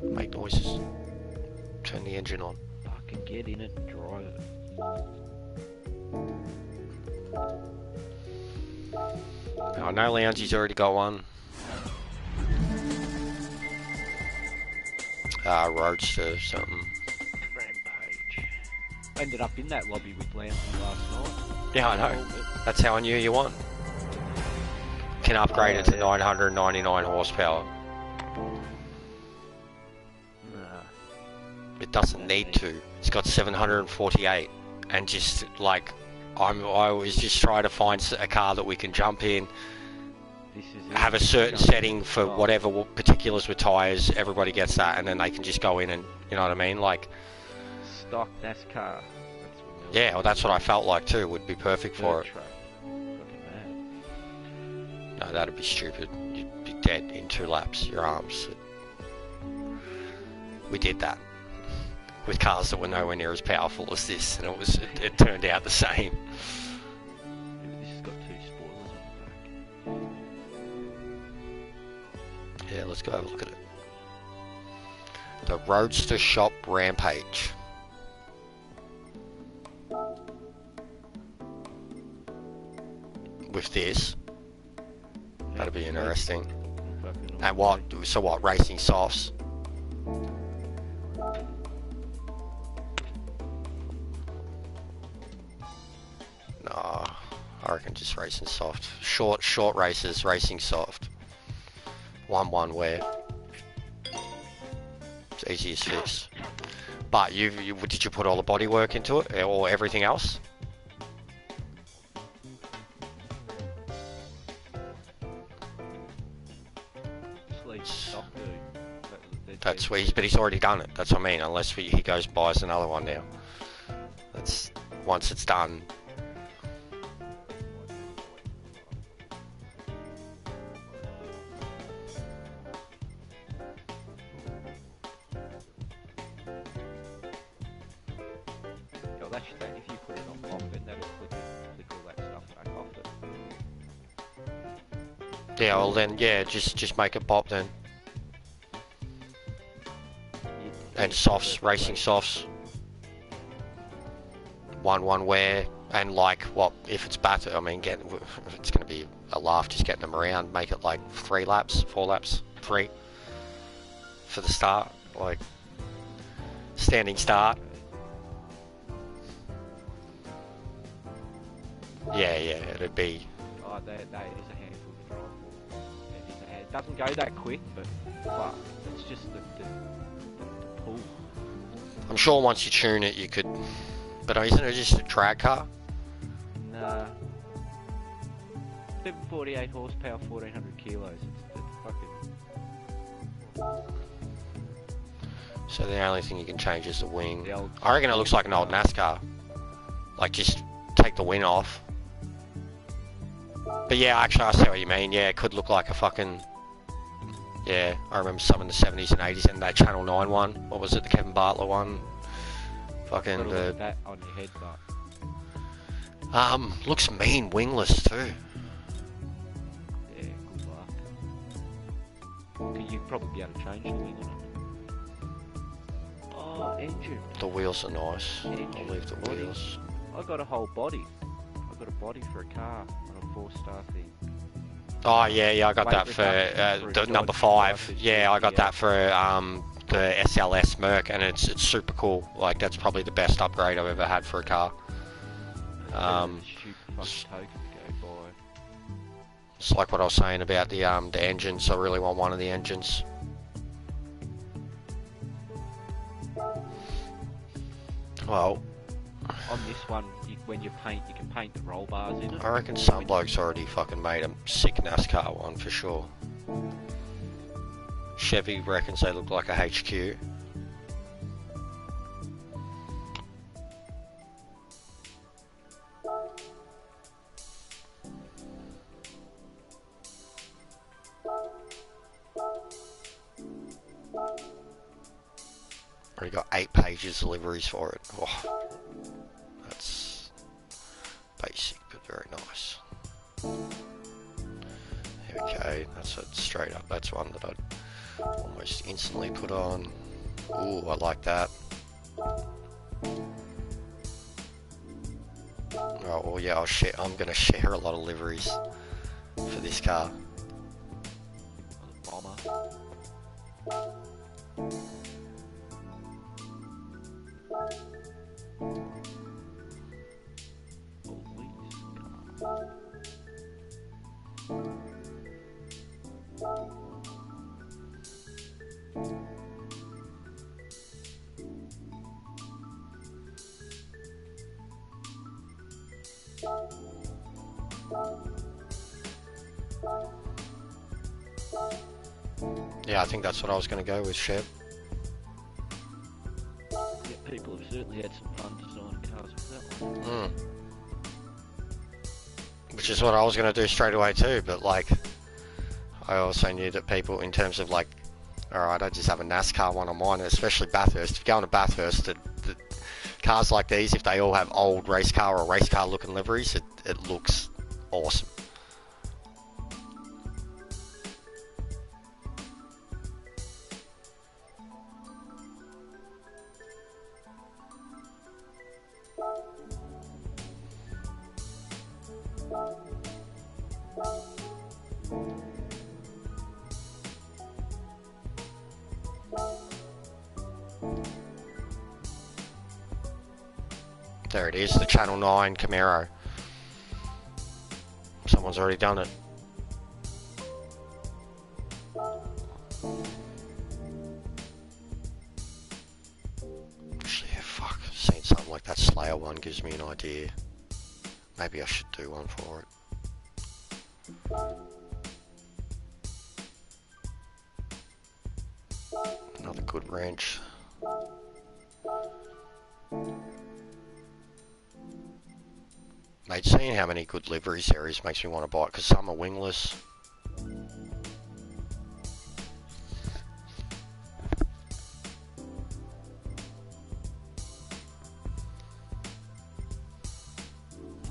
Make noises. Turn the engine on. Fucking get in it and drive it. I know Loungie's already got one. Roadster something. Rampage. I ended up in that lobby with Lansing last night. Yeah, I know. That's how I knew you won. Can upgrade it to 999 horsepower. Nah. It doesn't need to. It's got 748, and just like I always just try to find a car that we can jump in. This is Have a certain setting for whatever particulars with tyres. Everybody gets that, and then they can just go in and, you know what I mean, like stock NASCAR. That's what yeah. Well, that's what I felt like too. Would be perfect for it. Track. Fucking mad. No, that'd be stupid. You'd be dead in 2 laps. Your arms. We did that with cars that were nowhere near as powerful as this, and it turned out the same. Yeah, but this has got 2 spoilers on the back. Yeah, let's go have a look at it. The Roadster Shop Rampage. With this, that'll be interesting. And what? So what? Racing softs. No, I reckon just racing soft. Short races, racing soft. 1-1 wear. It's easy as fix. But did you put all the bodywork into it, or everything else? That's where but he's already done it. That's what I mean. Unless he goes buys another one now. That's once it's done. If you put it on pop, then that'll flick all that stuff back off it. Yeah, well then, yeah, just make it pop then. And softs, racing softs. 1-1 wear, and like, what, if it's battered, I mean, it's going to be a laugh just getting them around, make it like 3 laps, 4 laps, 3 for the start, like, standing start. Yeah, it'd be... Oh, that is a handful to drive for. It doesn't go that quick, but it's just the pull. I'm sure once you tune it, you could... But isn't it just a drag car? Nah. 748 horsepower, 1400 kilos. It's fucking... So the only thing you can change is the wing. I reckon it looks like an old NASCAR. Like, just take the wing off, But yeah, actually I see what you mean. Yeah, it could look like a fucking... Yeah, I remember some in the 70s and 80s and that Channel 9 one. What was it, the Kevin Bartlett one? Fucking Gotta look at that on your head, but... looks mean wingless too. Yeah, good luck. You'd probably be able to change the wing on it. Oh, engine. The wheels are nice. Engine. I'll leave the Body. wheels. I got a whole body. I got a body for a car on a 4-star thing. Oh yeah, I got Weight that for reduction the for a number Dodge 5. Yeah, I got yeah. that for the SLS Merc, and it's super cool. Like that's probably the best upgrade I've ever had for a car. Stupid fucking token to go by. It's like what I was saying about the engines. I really want one of the engines. Well, On this one, when you paint, you can paint the roll bars in it. I reckon some bloke's already fucking made a sick NASCAR one for sure. Chevy reckons they look like a HQ. Already got 8 pages of liveries for it. Oh, that's basic but very nice. There we go. That's it, straight up. That's one that I'd almost instantly put on. Ooh, I like that. Oh well, yeah. I'm gonna share a lot of liveries for this car. Bomber. Yeah, I think that's what I was gonna go with, Shep. Yeah, people have certainly had some fun designing cars with that one. Which is what I was going to do straight away too, but like I also knew that people, in terms of like, alright, I just have a NASCAR one on mine, especially Bathurst. If you go into Bathurst, the cars like these, if they all have old race car or race car looking liveries, it looks awesome. There it is, the Channel 9 Camaro. Someone's already done it. Actually, yeah, fuck. Seeing something like that Slayer one gives me an idea. Maybe I should do one for it. Another good wrench. Mate, seeing how many good liveries there is makes me want to buy it, because some are wingless.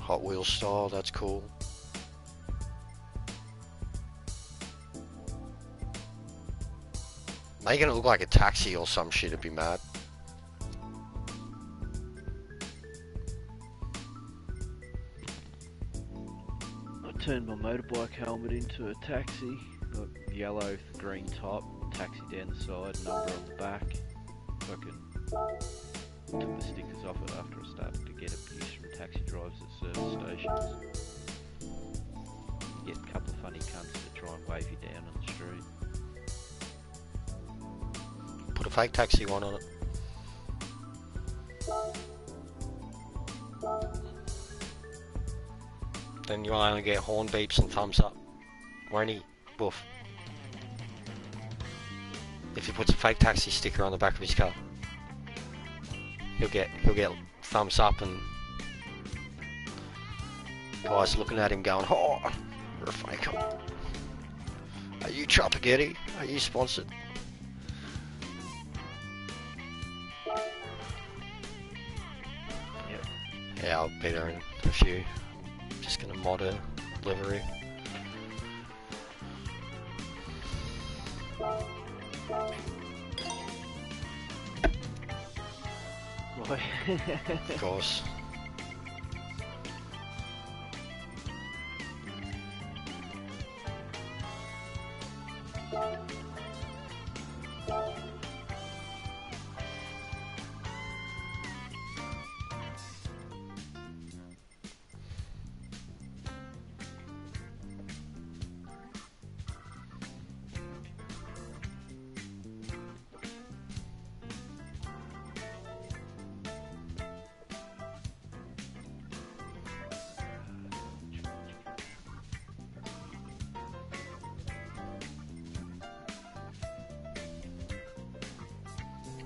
Hot Wheels style, that's cool. Making it look like a taxi or some shit would be mad. Turned my motorbike helmet into a taxi. Got yellow, green top, taxi down the side, number on the back. Fucking took the stickers off it after I started to get abuse from taxi drivers at service stations. Get a couple of funny cunts that try and wave you down on the street. Put a fake taxi one on it. Then you'll only get horn beeps and thumbs up. Won't he? Woof. If he puts a fake taxi sticker on the back of his car, he'll get thumbs up and Guys looking at him going, oh, you're a faker. Are you Chopaghetti? Are you sponsored? Yep. Yeah, I'll be there in a few. Just gonna mod a livery. Boy. Of course.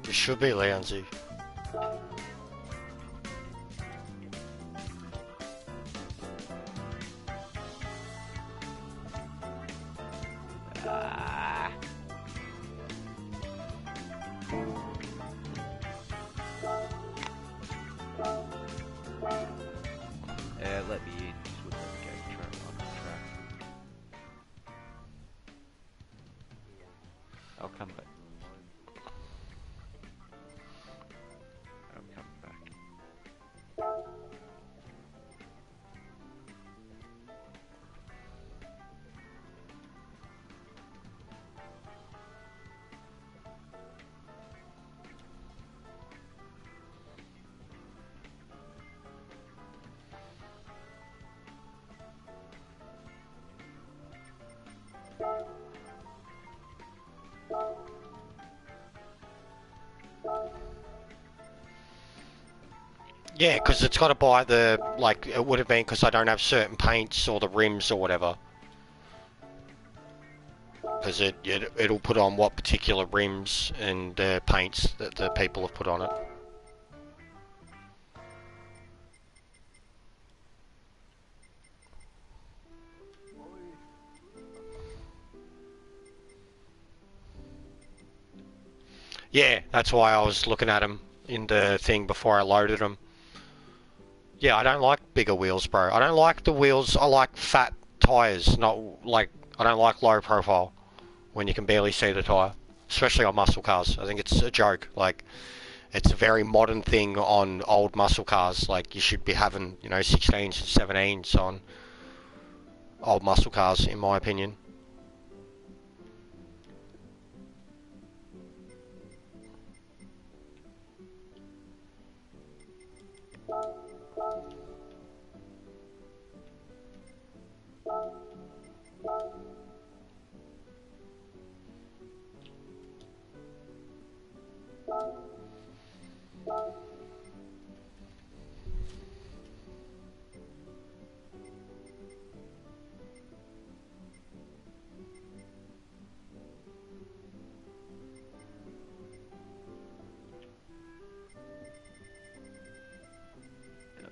It should be Leonzi. Ah. Let me in. Just wouldn't let me go track on the track. I'll come back. I'll come back. Yeah, because it's got to buy the, like, it would have been because I don't have certain paints or the rims or whatever. Because it'll put on what particular rims and paints that the people have put on it. Yeah, that's why I was looking at them in the thing before I loaded them. Yeah, I don't like bigger wheels, bro. I don't like the wheels. I like fat tires, not like, I don't like low profile when you can barely see the tire, especially on muscle cars. I think it's a joke. Like, it's a very modern thing on old muscle cars. Like, you should be having, you know, 16s and 17s on old muscle cars, in my opinion.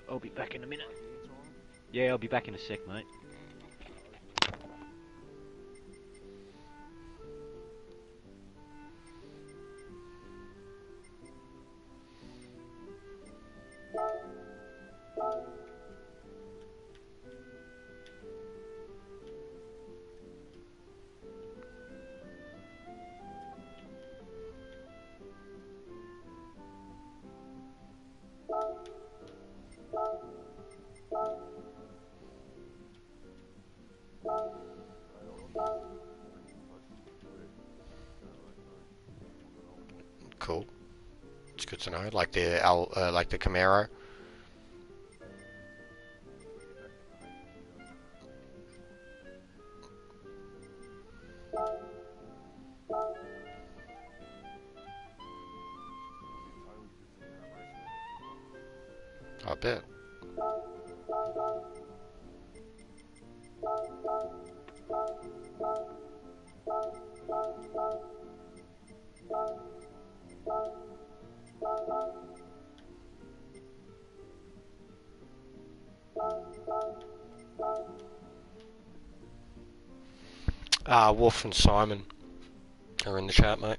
I'll be back in a minute. Yeah, I'll be back in a sec, mate. Cool. It's good to know. Like the like the Camaro. I bet. Wolf and Simon are in the chat, mate.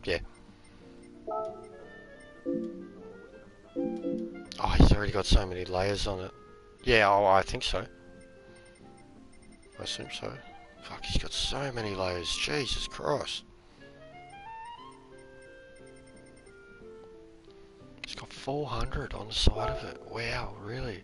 Yeah. Oh, he's already got so many layers on it. Yeah, oh, I think so. I assume so. Fuck, he's got so many layers. Jesus Christ. He's got 400 on the side of it. Wow, really?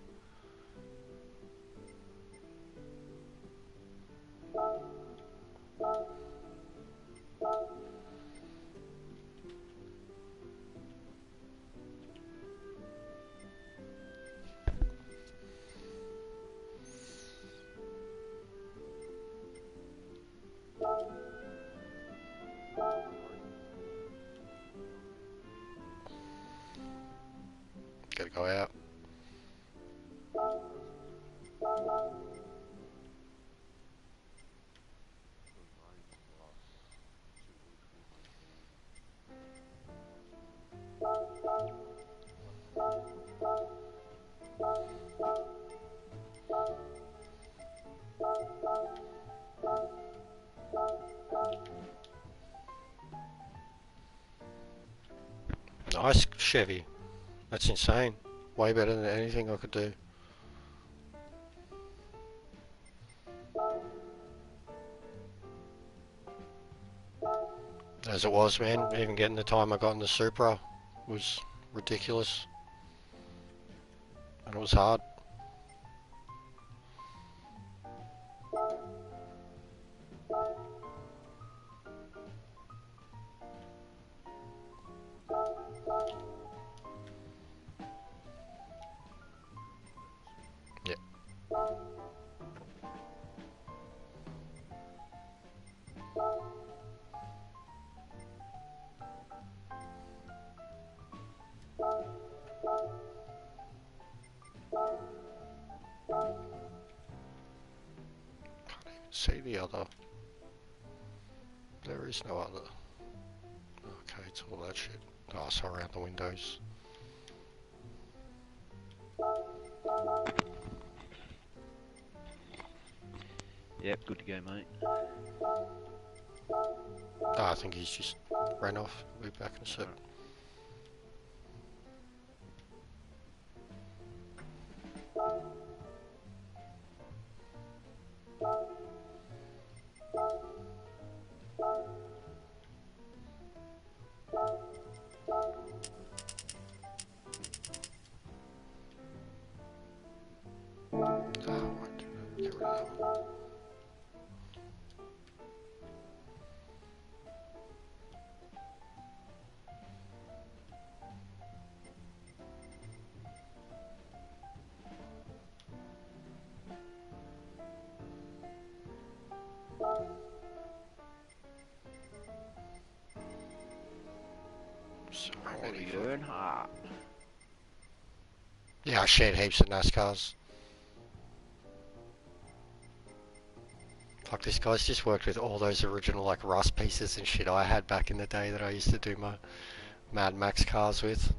Gotta go out. Nice Chevy. That's insane. Way better than anything I could do. As it was, man. Even getting the time I got in the Supra was ridiculous. And it was hard. Yeah. See the other. There is no other. Okay, it's all that shit. Oh, so around the windows. Yep, good to go, mate. Oh, I think he's just ran off. We'll be back in a sec. Oh, what? Get rid of that one. So many fucking... Yeah, I shared heaps of NASCARs. Fuck, this guy's just worked with all those original like Rust pieces and shit I had back in the day that I used to do my Mad Max cars with.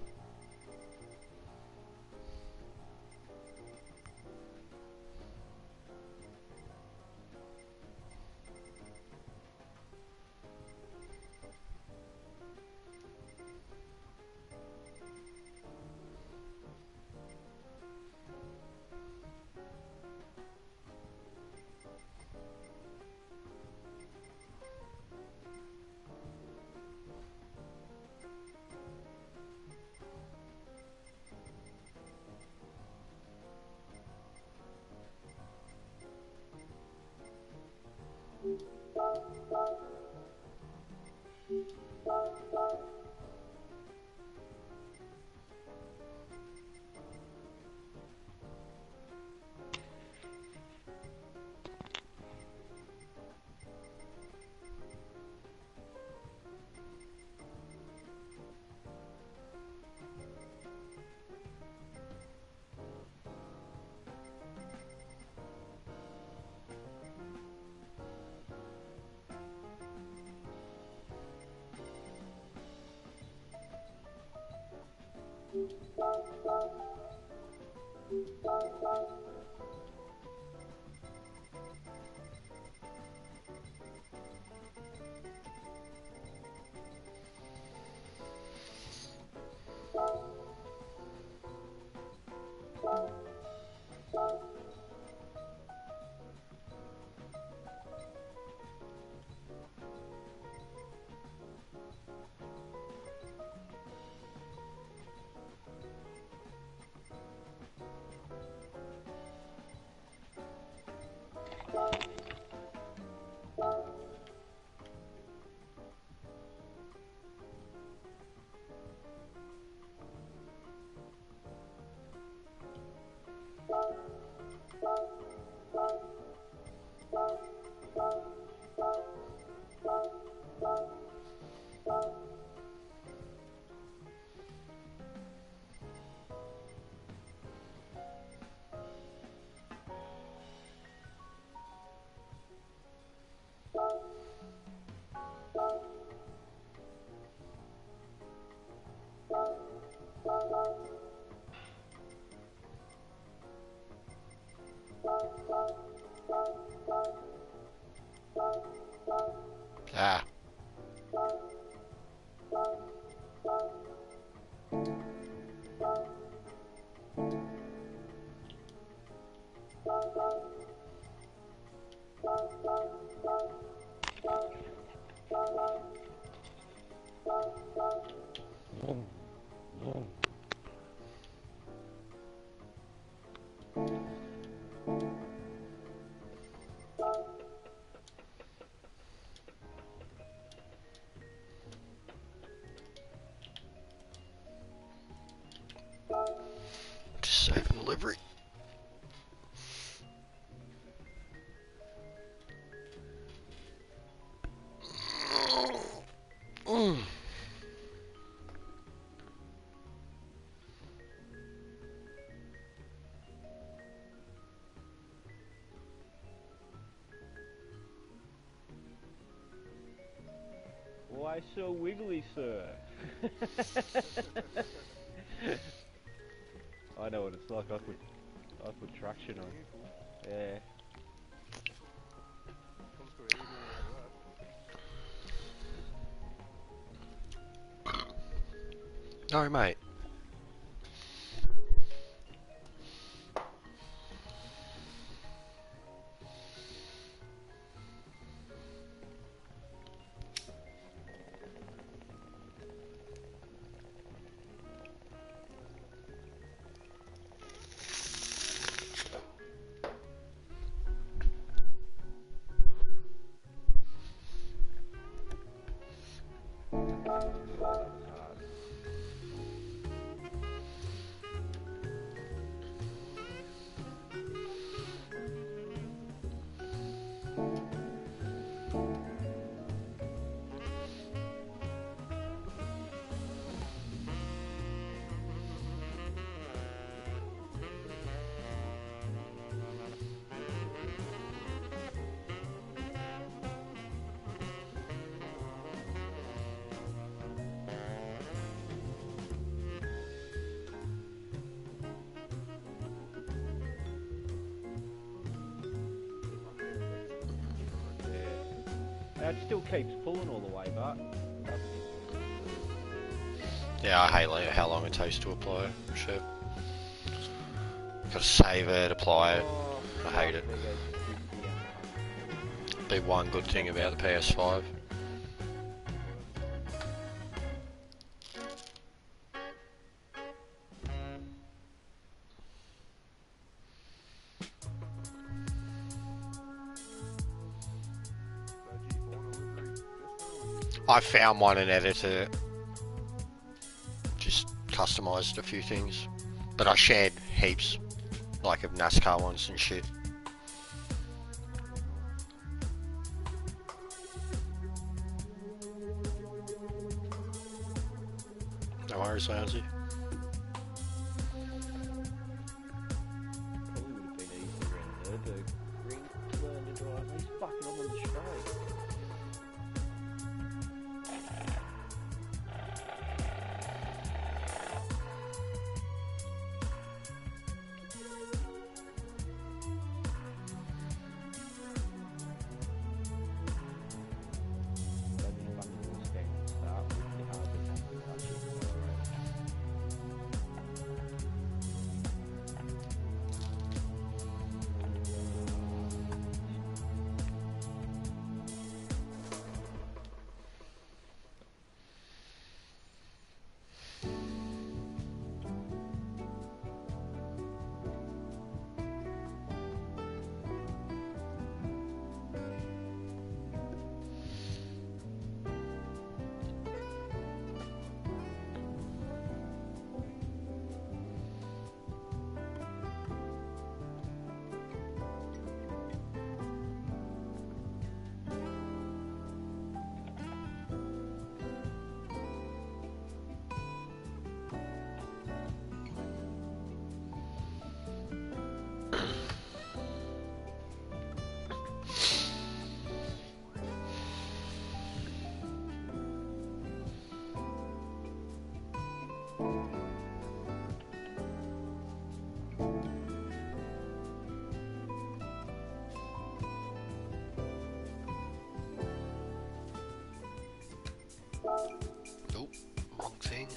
Ah. Just saving the livery. Why so wiggly, sir? I know what it's like. I put traction on. Yeah. No, mate. It still keeps pulling all the way, but Yeah, I hate like how long it takes to apply shit. Gotta save it, apply it. I hate it. Be one good thing about the PS5. I found one and edited it. Just customised a few things. But I shared heaps, like of NASCAR ones and shit. No worries, Lousy. probably would have been easier in Nürburgring to learn to drive. He's fucking on the straight. Oh, wrong thing.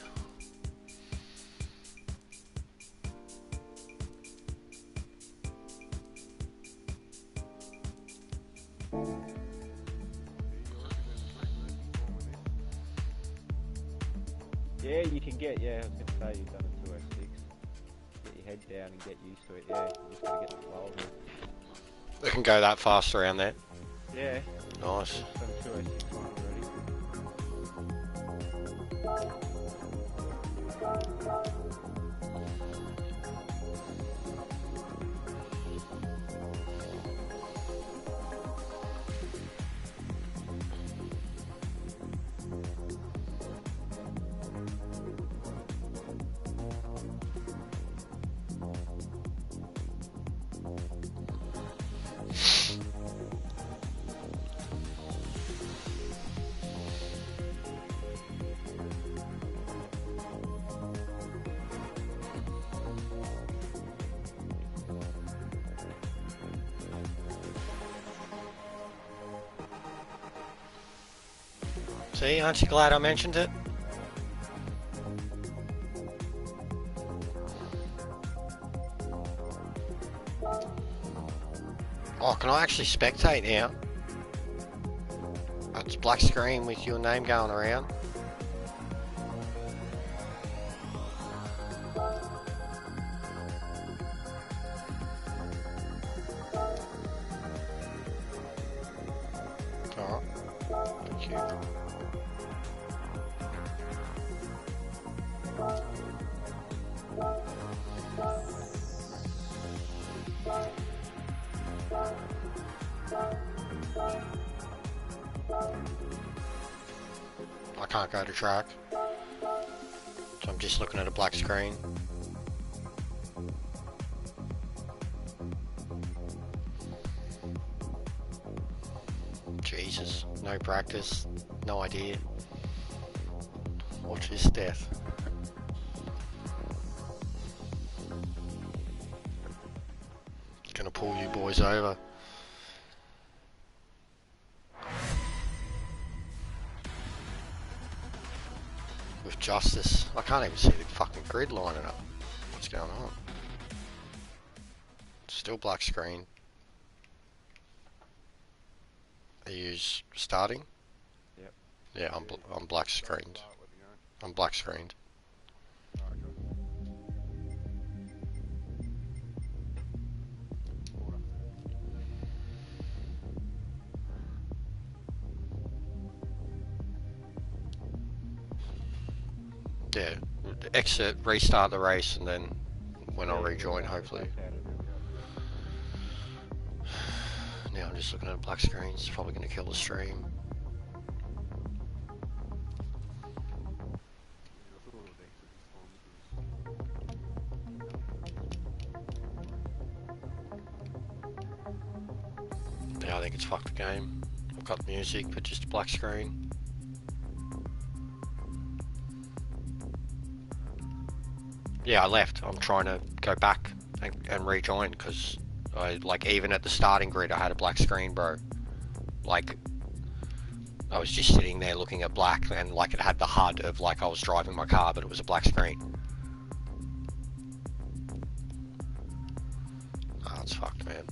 Yeah, you can get, I was going to say you've done a 206. Get your head down and get used to it, you just got to get slow. We can go that fast around there. Yeah. Nice. Done a 206 one already. See, aren't you glad I mentioned it? Oh, can I actually spectate now? It's black screen with your name going around. Alright, thank you. I can't go to track, so I'm just looking at a black screen. Jesus, no practice, no idea. Watch this death. Gonna pull you boys over. With justice. I can't even see the fucking grid lining up. What's going on? Still black screen. Are you starting? Yep. Yeah, I'm black screened. I'm black screened. Yeah, exit, restart the race, and then when I rejoin, hopefully. Now I'm just looking at a black screen. It's probably going to kill the stream. Yeah, I think it's fucked the game. I've got music, but just a black screen. Yeah, I left. I'm trying to go back and rejoin because I, like, even at the starting grid I had a black screen, bro. Like, I was just sitting there looking at black and like it had the HUD of like I was driving my car, but it was a black screen. Oh, it's fucked, man.